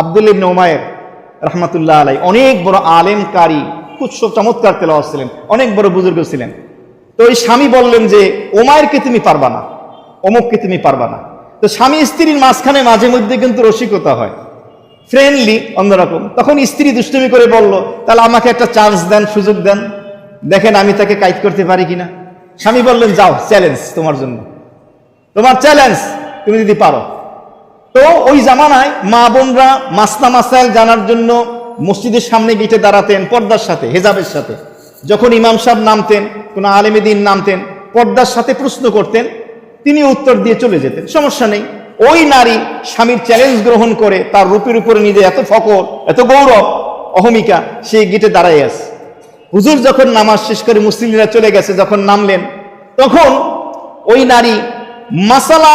আব্দুল্লাহ ইবনে উমাইর রাহমাতুল্লাহ আলাইহি, অনেক বড় আলেম কারি, খুব চমৎকার তেলাওয়াত ছিলেন, অনেক বড় বুজুর্গ ছিলেন। তো ওই স্বামী বললেন যে উমাইরকে তুমি পারবা না, অমুককে তুমি পারবা না। তো স্বামী স্ত্রীর মাঝখানে মাঝে মধ্যে কিন্তু রসিকতা হয়, ফ্রেন্ডলি অন্যরকম। তখন স্ত্রী দুষ্টুমি করে বলল, তাহলে আমাকে একটা চান্স দেন, সুযোগ দেন, দেখেন আমি তাকে কাইদ করতে পারি কিনা। স্বামী বললেন, যাও, চ্যালেঞ্জ তোমার জন্য, তোমার চ্যালেঞ্জ, তুমি যদি পারো। তো ওই জামানায় মা বোনরা মাসলা মাসাইল জানার জন্য মসজিদের সামনে গিয়ে দাঁড়াতেন পর্দার সাথে, হেজাবের সাথে। যখন ইমাম সাহেব নামতেন, কোন আলেমে দ্বীন নামতেন, পর্দার সাথে প্রশ্ন করতেন, তিনি উত্তর দিয়ে চলে যেতেন, সমস্যা নেই। ওই নারী স্বামীর চ্যালেঞ্জ গ্রহণ করে, তার রূপের উপরে নিজে এত ফখর, এত গৌরব, অহমিকা, সে গিটে দাঁড়ায় আছে। হুজুর যখন নামাজ শেষ করে মুসল্লিরা চলে গেছে, যখন নামলেন, তখন ওই নারী মাসালা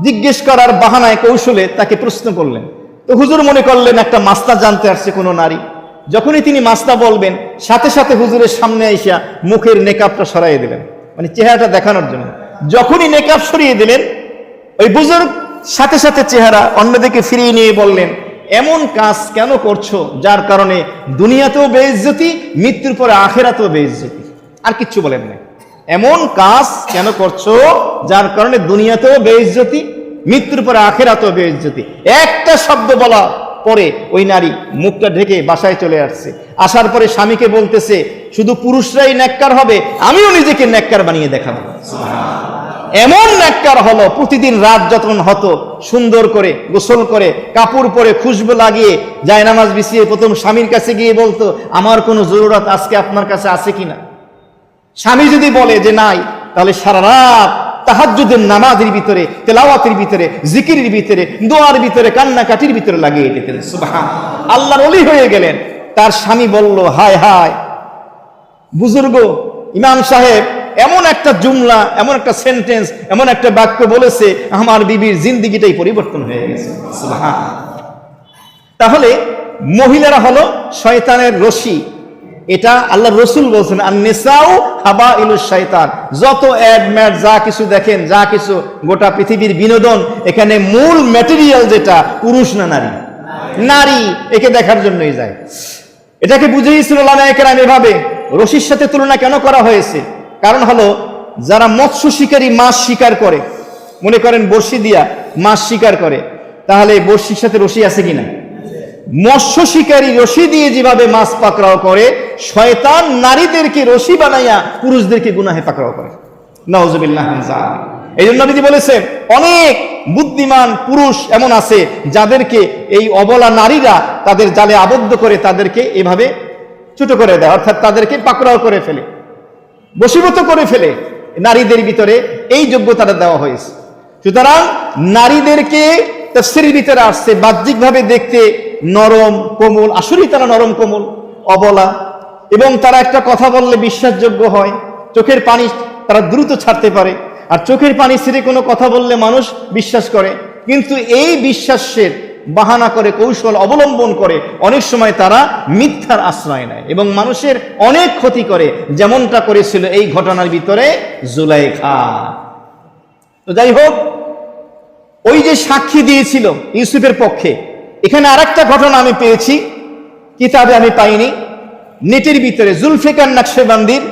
জিজ্ঞেস করার বাহানায় কৌশলে তাকে প্রশ্ন করলেন। তো হুজুর মনে করলেন একটা মাসলা জানতে আসছে কোনো নারী। যখনই তিনি মাসলা বলবেন, সাথে সাথে হুজুরের সামনে আইসা মুখের নেকাবটা সরাইয়ে দিলেন, মানে চেহারাটা দেখানোর জন্য। যখনই নেকাব সরিয়ে দিলেন, ওই বুজুর্গ সাথে সাথে চেহারা অন্যদিকে ফিরিয়ে নিয়ে বললেন, এমন কাজ কেন করছো যার কারণে দুনিয়াতেও বেইজ্জতি, মৃত্যুর পরে আখিরাতেও বেইজ্জতি। আর কিচ্ছু বলেন না, এমন কাজ কেন করছো যার কারণে দুনিয়াতেও বেইজ্জতি, মৃত্যুর পরে আখিরাতেও বেইজ্জতি। একটা শব্দ বলা পরে ওই নারী মুখটা ঢেকে বাসায় চলে আসছে। আসার পরে স্বামীকে বলতেছে, শুধু পুরুষরাই নেককার হবে, আমিও নিজেকে নেককার বানিয়ে দেখাবো। এমন নেককার হলো, প্রতিদিন রাত যখন হতো সুন্দর করে গোসল করে কাপড় পরে খুশবু লাগিয়ে জায়নামাজ বিছিয়ে প্রথম স্বামীর কাছে গিয়ে বলতো, আমার কোনো জরুরত আজকে আপনার কাছে আছে কিনা। স্বামী যদি বলে যে নাই, তাহলে সারা রাত তাহাজ্জুদের নামাজের ভিতরে, তেলাওয়াতের ভিতরে, জিকিরের ভিতরে, দোয়ার ভিতরে, কান্নাকাটির ভিতরে লাগিয়ে দিতেন। সুবহানাল্লাহ, আল্লাহর ওলি হয়ে গেলেন। তার স্বামী বলল, হায় হায়, বুজুর্গ ইমাম সাহেব এমন একটা জুমলা, এমন একটা সেন্টেন্স, এমন একটা বাক্য বলেছে, আমার বিবির জিন্দেগিটাই পরিবর্তন হয়ে গেছে। সুবহানাল্লাহ। তাহলে মহিলারা হলো শয়তানের রশি, এটা আল্লাহ রসুল বলছেন, আন-নিসাউ হাবাইলুশ শাইতান। যত অ্যাডম্যাট যা কিছু দেখেন, যা কিছু গোটা পৃথিবীর বিনোদন, এখানে মূল ম্যাটেরিয়াল যেটা, পুরুষ না নারী? নারী। একে দেখার জন্যই যায়। এটাকে বুঝিয়েছিল উলামায়ে কেরাম এভাবে, রশির সাথে তুলনা কেন করা হয়েছে? কারণ হলো, যারা মৎস্য শিকারী মাছ শিকার করে, মনে করেন বড়শি দিয়া মাছ শিকার করে, তাহলে বড়শির সাথে রশি আছে কিনা? মৎস্য শিকারী রশি দিয়ে যেভাবে মাছ পাকড়াও করে, শয়তান নারীদেরকে রশি বানাইয়া পুরুষদেরকে গুনাহে পাকড়াও করে। নাউজুবিল্লাহ। এই জন্য নবীজি বলেছেন, অনেক বুদ্ধিমান পুরুষ এমন আছে যাদেরকে এই অবলা নারীরা তাদের জালে আবদ্ধ করে তাদেরকে এভাবে ছোট করে দেয়, অর্থাৎ তাদেরকে পাকড়াও করে ফেলে, বশীভূত করে ফেলে। নারীদের ভিতরে এই যোগ্যতাটা দেওয়া হয়েছে। সুতরাং নারীদেরকে তাফসীরের ভিতরে আসছে বাহ্যিকভাবে দেখতে নরম কোমল, আসলেই তারা নরম কোমল, অবলা, এবং তারা একটা কথা বললে বিশ্বাসযোগ্য হয়, চোখের পানি তারা দ্রুত ছাড়তে পারে, আর চোখের পানি ছেড়ে কোনো কথা বললে মানুষ বিশ্বাস করে। কিন্তু এই বিশ্বাসের বাহানা করে, কৌশল অবলম্বন করে অনেক সময় তারা মিথ্যার আশ্রয় নেয় এবং মানুষের অনেক ক্ষতি করে, যেমনটা করেছিল এই ঘটনার ভিতরে জুলাইখা। তো যাই হোক, ওই যে সাক্ষী দিয়েছিল ইউসুফের পক্ষে, এখানে আরেকটা ঘটনা আমি পেয়েছি, কিতাবে আমি পাইনি, নেটের ভিতরে জুলফিকার নকশবন্দির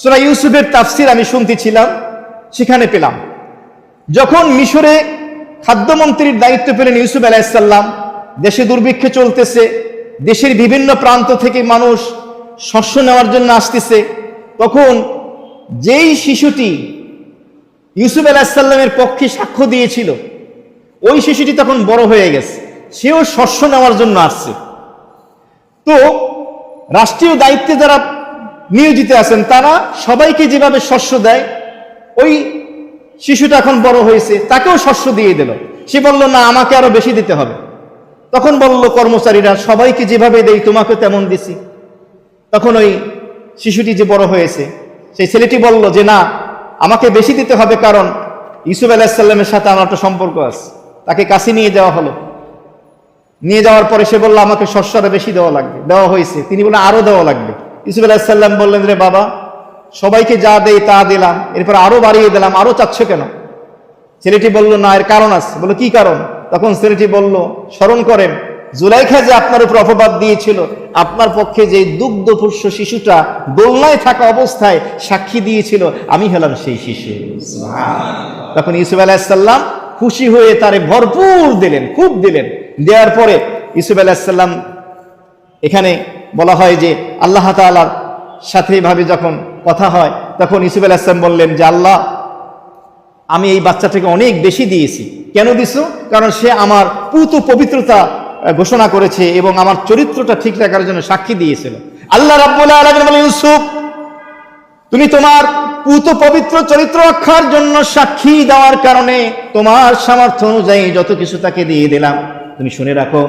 সূরা ইউসুফের তাফসীর আমি শুনতেছিলাম, সেখানে পেলাম। যখন মিশরে খাদ্যমন্ত্রীর দায়িত্ব পেলেন ইউসুফ আলাইহিস সালাম, দেশে দুর্ভিক্ষে চলতেছে, দেশের বিভিন্ন প্রান্ত থেকে মানুষ শস্য নেওয়ার জন্য আসতেছে, তখন যেই শিশুটি ইউসুফ আলাইহিস সালামের পক্ষে সাক্ষ্য দিয়েছিল, ওই শিশুটি তখন বড় হয়ে গেছে, সেও শস্য নেওয়ার জন্য আসছে। তো রাষ্ট্রীয় দায়িত্বে যারা নিয়োজিত আছেন তারা সবাইকে যেভাবে শস্য দেয়, ওই শিশুটা এখন বড় হয়েছে, তাকেও শস্য দিয়ে দিল। সে বলল, না, আমাকে আরো বেশি দিতে হবে। তখন বলল কর্মচারীরা, সবাইকে যেভাবে দেই তোমাকে তেমন দিছি। তখন ওই শিশুটি যে বড় হয়েছে, সেই ছেলেটি বলল যে, না, আমাকে বেশি দিতে হবে, কারণ ইউসুফ আলাইহিস সালামের সাথে আমার একটা সম্পর্ক আছে। তাকে কাছে নিয়ে যাওয়া হলো। নিয়ে যাওয়ার পরে সে বলল, আমাকে শস্য আরো বেশি দেওয়া লাগবে। দেওয়া হয়েছে। তিনি বললেন, আরো দেওয়া লাগবে। ইউসুফ আলাইহিস সালাম বললেন, রে বাবা, সবাইকে যা দেই তা দিলাম, এরপর আরো বাড়িয়ে দিলাম, আরো চাচ্ছ কেন? ছেলেটি বলল, না, এর কারণ আছে। বলল, কি কারণ? তখন ছেলেটি বলল, স্মরণ করেন জুলাইখা যে আপনার উপর অপবাদ দিয়েছিল, আপনার পক্ষে যে দুগ্ধপুষ্য শিশুটা দোলনায় থাকা অবস্থায় সাক্ষী দিয়েছিল, আমি হলাম সেই শিশু। তখন ইউসুফ আলাইহিস সালাম খুশি হয়ে তারে ভরপুর দিলেন, খুব দিলেন। দেওয়ার পরে ইউসুফ আলাইহিস সালাম, এখানে বলা হয় যে আল্লাহ তাআলার সাথে এভাবে যখন কথা হয়, তখন ইউসুফ আলাইহিস সালাম বললেন যে, আল্লাহ, আমি এই বাচ্চাটাকে অনেক বেশি দিয়েছি। কেন দিছো? কারণ সে আমার পুত পবিত্রতা ঘোষণা করেছে এবং আমার চরিত্রটা ঠিক রাখার জন্য সাক্ষী দিয়েছিল। আল্লাহ রাব্বুল আলামিন বলে, ইউসুফ, তুমি তোমার পুত পবিত্র চরিত্র রক্ষার জন্য সাক্ষী দেওয়ার কারণে তোমার সামর্থ্য অনুযায়ী যত কিছু তাকে দিয়ে দিলাম। তুমি শুনে রাখো,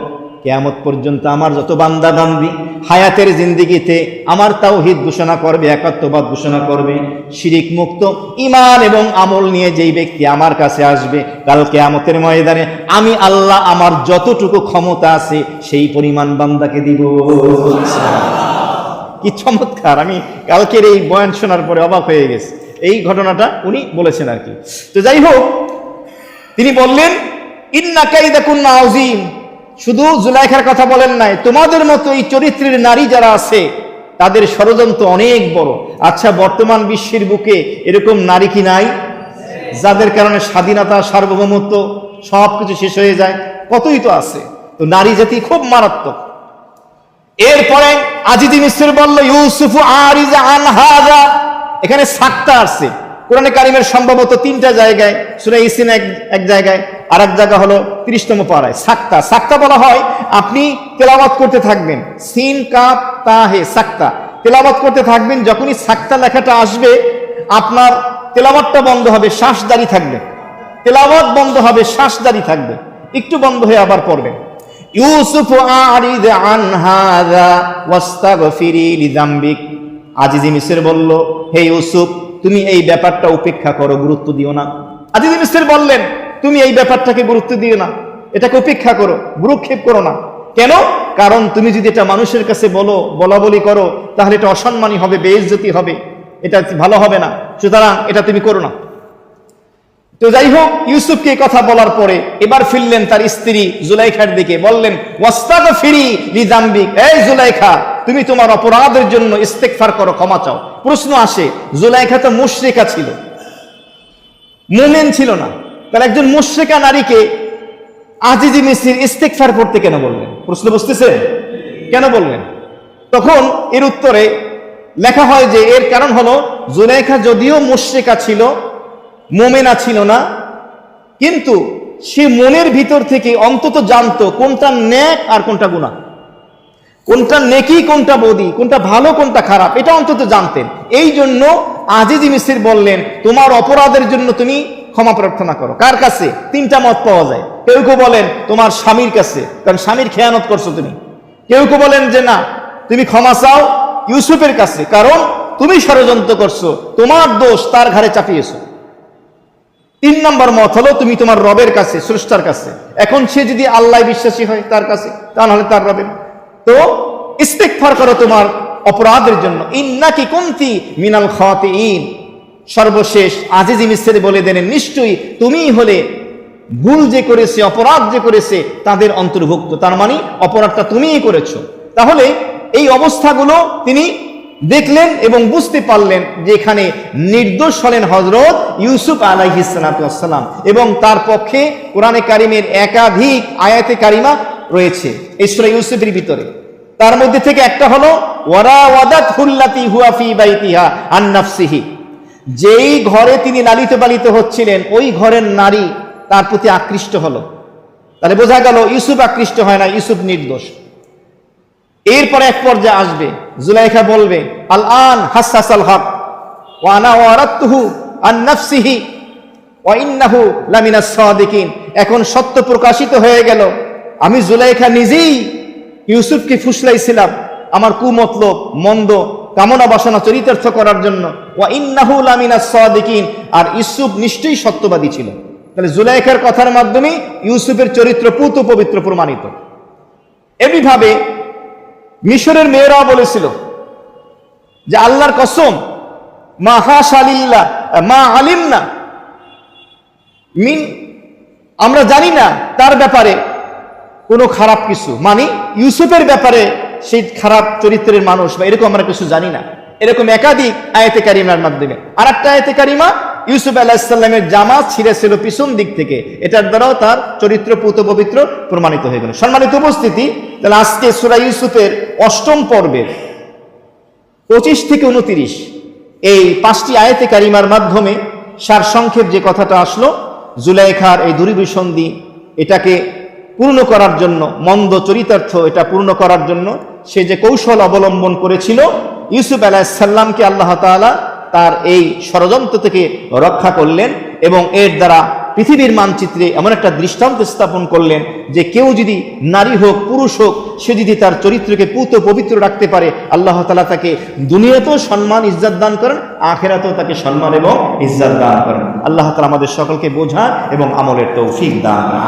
কিয়ামত পর্যন্ত আমার যত বান্দা বান্দি হায়াতের জিন্দেগিতে আমার তাওহীদ ঘোষণা করবে, একাত্মবাদ ঘোষণা করবে, শিরিক মুক্ত ঈমান এবং আমল নিয়ে যেই ব্যক্তি আমার কাছে আসবে, কাল কিয়ামতের ময়দানে আমি আল্লাহ আমার যতটুকু ক্ষমতা আছে সেই পরিমাণ বান্দাকে দিব। কি চমৎকার! আমি কালকের এই বয়ান শোনার পরে অবাক হয়ে গেছি। এই ঘটনাটা উনি বলেছেন আর কি। তো যাই হোক, তিনি বললেন, ইন্না কাইদাকুন্না আযীম। শুধু জুলাইখার কথা বলেন নাই, তোমাদের মতো এই চরিত্রের নারী যারা আছে তাদের ষড়যন্ত্র অনেক বড়। আচ্ছা, বর্তমান বিশ্বের বুকে এরকম নারী কি নাই, যাদের কারণে স্বাধীনতা, সার্বভৌমত্ব সবকিছু শেষ হয়ে যায়? কতই তো আছে। তো নারী জাতি খুব মারাত্মক। এরপরে আজিজ মিসর বলল, ইউসুফ আরিজ আন হাযা। এখানে সাক্তা আসছে কোরআনে কারিমের সম্ভবত 3টা জায়গায়, সূরা ইয়াসিন এক জায়গায়, আর এক জায়গা হলো 30তম পারায়। সাক্তা, সাক্তা বলা হয় আপনি তেলাওয়াত করতে থাকবেন, সিন কাফ তা হে, সাক্তা তেলাওয়াত করতে থাকবেন, যখনই সাক্তা লেখাটা আসবে আপনার তেলাওয়াতটা বন্ধ হবে, শ্বাস জারি থাকবে। তেলাওয়াত বন্ধ হবে, শ্বাস জারি থাকবে, একটু বন্ধ হয়ে আবার পড়বেন। ইউসুফ আরিদ আন হাযা ওয়াস্তাগফিরি লিযামবিক। আজিজ মিসর বলল, হে ইউসুফ, তুমি এই ব্যাপারটা উপেক্ষা করো, গুরুত্ব দিও না। আজিজ মিসর বললেন, তুমি এই ব্যাপারটাকে গুরুত্ব দিও না, এটাকে উপেক্ষা করো, ভ্রুক্ষেপ করো না। কেন? কারণ তুমি যদি এটা মানুষের কাছে বলা বলি করো, তাহলে এটা অসম্মানী হবে, বেইজ্জতি হবে, এটা ভালো হবে না। সুতরাং এটা তুমি করো না। তো যাই হোক, ইউসুফকে কথা বলার পরে এবার ফিরলেন তার স্ত্রী জুলাইখার দিকে, বললেন, ওয়াস্তাগফিরি লিযামবিক। এই জুলাইখা, তুমি তোমার অপরাধের জন্য ইস্তেগফার করো, ক্ষমা চাও। প্রশ্ন আসে, জুলাইখা তো মুশরিকা ছিল, মুমিন ছিল না, তাহলে একজন মুশরিকা নারীকে আজিজ মিসর ইস্তেগফার করতে কেন বললেন? প্রশ্ন বুঝতেছেন? কেন বললেন? তখন এর উত্তরে লেখা হয় যে এর কারণ হলো, জুলাইখা যদিও মুশরিকা ছিল, মুমিনা ছিল না, কিন্তু সে মনের ভিতর থেকে অন্তত জানতো কোনটা ন্যাক আর কোনটা গুনাহ, কোনটা নেকি কোনটা বদি, কোনটা ভালো কোনটা খারাপ, এটা অন্তত জানতেন। এই জন্য আজিজ মিসির বললেন, তোমার অপরাধের জন্য তুমি ক্ষমা প্রার্থনা করো। কার কাছে? তিনটা মত পাওয়া যায়। কেউ কেউ বলেন তোমার স্বামীর কাছে, কারণ স্বামীর খেয়ানত করছো তুমি। কেউ কেউ বলেন যে না, তুমি ক্ষমা চাও ইউসুফের কাছে, কারণ তুমি ষড়যন্ত্র করছো, তোমার দোষ তার ঘাড়ে চাপিয়েছো। 3 নম্বর মত হলো তুমি তোমার রবের কাছে, স্রষ্টার কাছে। এখন সে যদি আল্লাহ বিশ্বাসী হয় তার কাছে, তা নাহলে তার রবের। তো ইস্তেগফার করো তোমার অপরাধের জন্য, ইন্নাকি কুনতি মিনাল খাতিইন। সর্বশেষ আজিজ মিসর বলে দেন, নিশ্চয়ই তুমি হলে ভুল যে করেছে, অপরাধ যে করেছে তাদের অন্তর্ভুক্ত। তার মানে অপরাধটা তুমিই করেছো। তাহলে এই অবস্থাগুলো তিনি দেখলেন এবং বুঝতে পারলেন যে এখানে নির্দোষ হলেন হযরত ইউসুফ আলাইহিস সালাম, এবং তার পক্ষে কোরআনে কারিমের একাধিক আয়াতে কারিমা রয়েছে এই সূরা ইউসুফের ভিতরে। তার মধ্যে থেকে একটা হলো ওয়ারাওয়াদাতহুল্লাতী হুয়া ফী বাইতিহা আন নাফসিহি, যেই ঘরে তিনি লালিত পালিত হচ্ছিলেন ওই ঘরের নারী তার প্রতি আকৃষ্ট হলো। তাহলে বোঝা গেল ইউসুফ আকৃষ্ট হয় না, ইউসুফ নির্দোষ। এরপরে এক পর্যায়ে আসবে, জুলাইখা বলবে আল আন হাসাসাল হক ওয়া আনা ওয়ারাদতুহু আন নাফসিহি ওয়া ইন্নাহু লামিনাস সাদিকিন। এখন সত্য প্রকাশিত হয়ে গেল, আমি জুলাইখা নিজেই ইউসুফকে ফুসলাইছিলাম আমার কুমতলব, মন্দ কামনা বাসনা চরিতার্থ করার জন্য। ওয়া ইন্নাহু লামিনাস সাদিকিন, আর ইউসুফ নিশ্চয়ই সত্যবাদী ছিল। তাহলে জুলাইখার কথার মাধ্যমে ইউসুফের চরিত্র পুত পবিত্র প্রমাণিত। এমনিভাবে মিশরের মেয়েরা বলেছিল যে আল্লাহর কসম, মা হাশালিল্লাহ মা আলিমনা মিন, আমরা জানি না তার ব্যাপারে কোনো খারাপ কিছু, মানে ইউসুফের ব্যাপারে সেই খারাপ চরিত্রের মানুষ বা এরকম আমরা কিছু জানি না। এরকম একাধিক আয়াতে কারিমার মাধ্যমে। আর একটা আয়াতে কারিমা, ইউসুফ আলাইহিস সালামের জামা ছিঁড়েছিল পিছন দিক থেকে, এটার দ্বারাও তার চরিত্র পুত পবিত্র প্রমাণিত হয়ে গেল। সম্মানিত উপস্থিতি, তাহলে আজকে সূরা ইউসুফের 8ম পর্বের 25 থেকে 29 এই 5টি আয়াতে কারিমার মাধ্যমে সারসংক্ষেপ যে কথাটা আসলো, জুলাইখার এই দুর্বিসন্ধি এটাকে পূর্ণ করার জন্য, মন্দ চরিতার্থ এটা পূর্ণ করার জন্য সে যে কৌশল অবলম্বন করেছিল, ইউসুফ আলাইহিস সালামকে আল্লাহ তাআলা তার এই ষড়যন্ত্র থেকে রক্ষা করলেন এবং এর দ্বারা পৃথিবীর মানচিত্রে এমন একটা দৃষ্টান্ত স্থাপন করলেন যে কেউ যদি নারী হোক পুরুষ হোক, সে যদি তার চরিত্রকে পুত পবিত্র রাখতে পারে, আল্লাহ তাআলা তাকে দুনিয়াতেও সম্মান ইজ্জত দান করেন, আখিরাতেও তাকে সম্মান এবং ইজ্জত দান করেন। আল্লাহ তাআলা আমাদের সকলকে বোঝা এবং আমলের তৌফিক দান করেন।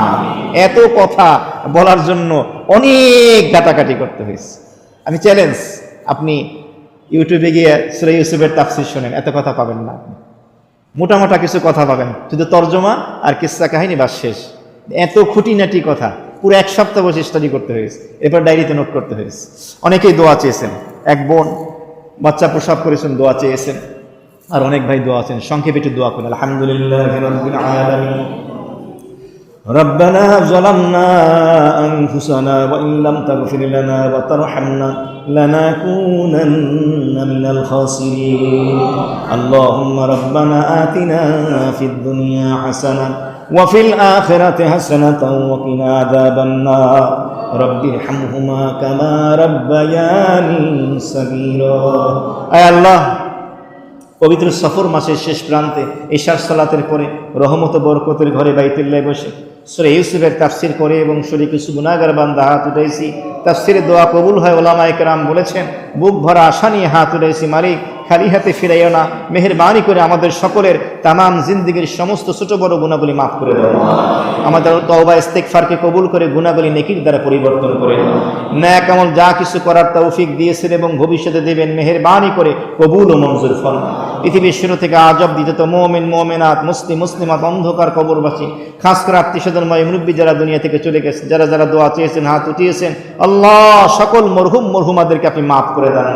এত কথা বলার জন্য অনেক ঘাটাঘাটি করতে হয়েছে। আমি চ্যালেঞ্জ, আপনি ইউটিউবে গিয়ে সূরা ইউসুফের তাফসীর শুনেন, এত কথা পাবেন না। মোটামোটা কিছু কথা পাবেন, শুধু তর্জমা আর কিসসা কাহিনী বাস শেষ। এত খুঁটিনাটি কথা পুরো 1 সপ্তাহ বসে স্টাডি করতে হয়েছে, এরপর ডায়েরিতে নোট করতে হয়েছে। অনেকেই দোয়া চেয়েছেন, এক বোন বাচ্চা প্রসব করেছেন, দোয়া চেয়েছেন, আর অনেক ভাই দোয়া আছেন। সংক্ষেপে একটু দোয়া করেন। আলহামদুলিল্লাহি রাব্বিল আলামিন ربنا ظلمنا أنفسنا وإن لم تغفر لنا وترحمنا لنكونن من الخاسرين اللهم ربنا آتنا في الدنيا حسنة وفي الآخرة حسنة وقنا عذاب النار رب ارحمهما كما ربياني صغيرا أي الله পবিত্র সফর মাসের শেষ প্রান্তে ইশার সালাতের পরে রহমত বরকতের ঘরে বাইতুল্লাহ বসে সূরা ইউসুফের তাফসীর করে এবং শুনে কিছু গুনাহগার বান্দা হাত উঠাইছি, তাফসীরের দোয়া কবুল হয়। ওলামায়ে কেরাম বলেছেন, বুক ভরা আশা নিয়ে হাত উঠাইছি, মালিক খালি হাতে ফিরাইও না, মেহেরবানি করে আমাদের সকলের তামাম জিন্দেগীর সমস্ত ছোট বড় গুনাহগুলি মাফ করে দাও। আমাদের তওবা ইস্তেগফারকে কবুল করে গুনাহগুলি নেকির দ্বারা পরিবর্তন করে দাও। নেক আমল যা কিছু করার তৌফিক দিয়েছেন এবং ভবিষ্যতে দেবেন, মেহেরবানি করে কবুল ও মঞ্জুর ফরমান। পৃথিবীর শুরু থেকে আজ অবধি যত মুমিন মুমিনাত মুসলিম মুসলিমাত অন্ধকার কবরবাসী, খাস করে আত্মীয়স্বজনময় মুরব্বী যারা দুনিয়া থেকে চলে গেছে, যারা যারা দোয়া চেয়েছেন হাত উঠিয়েছেন, আল্লাহ সকল মরহুম মরহুমাদেরকে আপনি মাফ করে দেন,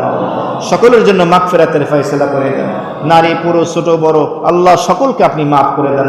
সকলের জন্য মাগফিরাতের ফয়সালা করে দেন। নারী পুরুষ ছোট বড় আল্লাহ সকলকে আপনি মাফ করে দেন।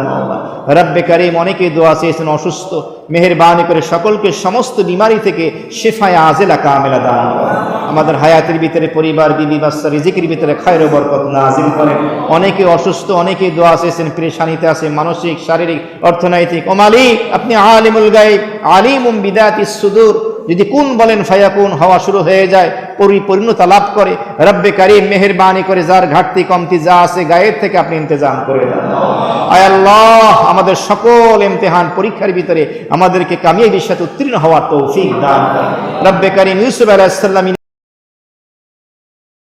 রব্বে কারীম অনেকেই দোয়া চেয়েছেন অসুস্থ, মেহেরবানি করে সকলকে সমস্ত বিমারি থেকে শিফায়ে আজেলা কামেলা দান করেন। আমাদের হায়াতের ভিতরে পরিবার, বিবি, বাচ্চা, রিজিকের ভিতরে খায়র ও বরকত নাজিল করেন। অনেকে অসুস্থ, অনেকে দোয়া চেয়েছেন, পেরেশানিতে আছে, মানসিক, শারীরিক, অর্থনৈতিক। ও মালিক, আপনি আলিমুল গায়ব, আলিমুম বিদাতিস সুদূর। যদি কুন বলেন ফায়াকুন, হওয়া শুরু হয়ে যায়, পরিপূর্ণতা লাভ করে। রব্বে কারীম মেহেরবানি করে যার ঘাটতি কমতি যা আছে গায়েব থেকে আপনি ইন্তজাম করে দেন। আয় আল্লাহ, আমাদের সকল ইমতিহান পরীক্ষার ভিতরে আমাদেরকে কামিয়াবির সাথে উত্তীর্ণ হওয়ার তৌফিক দান করেন। রব্বে কারীম ইউসুফ আলাইহিস সালাম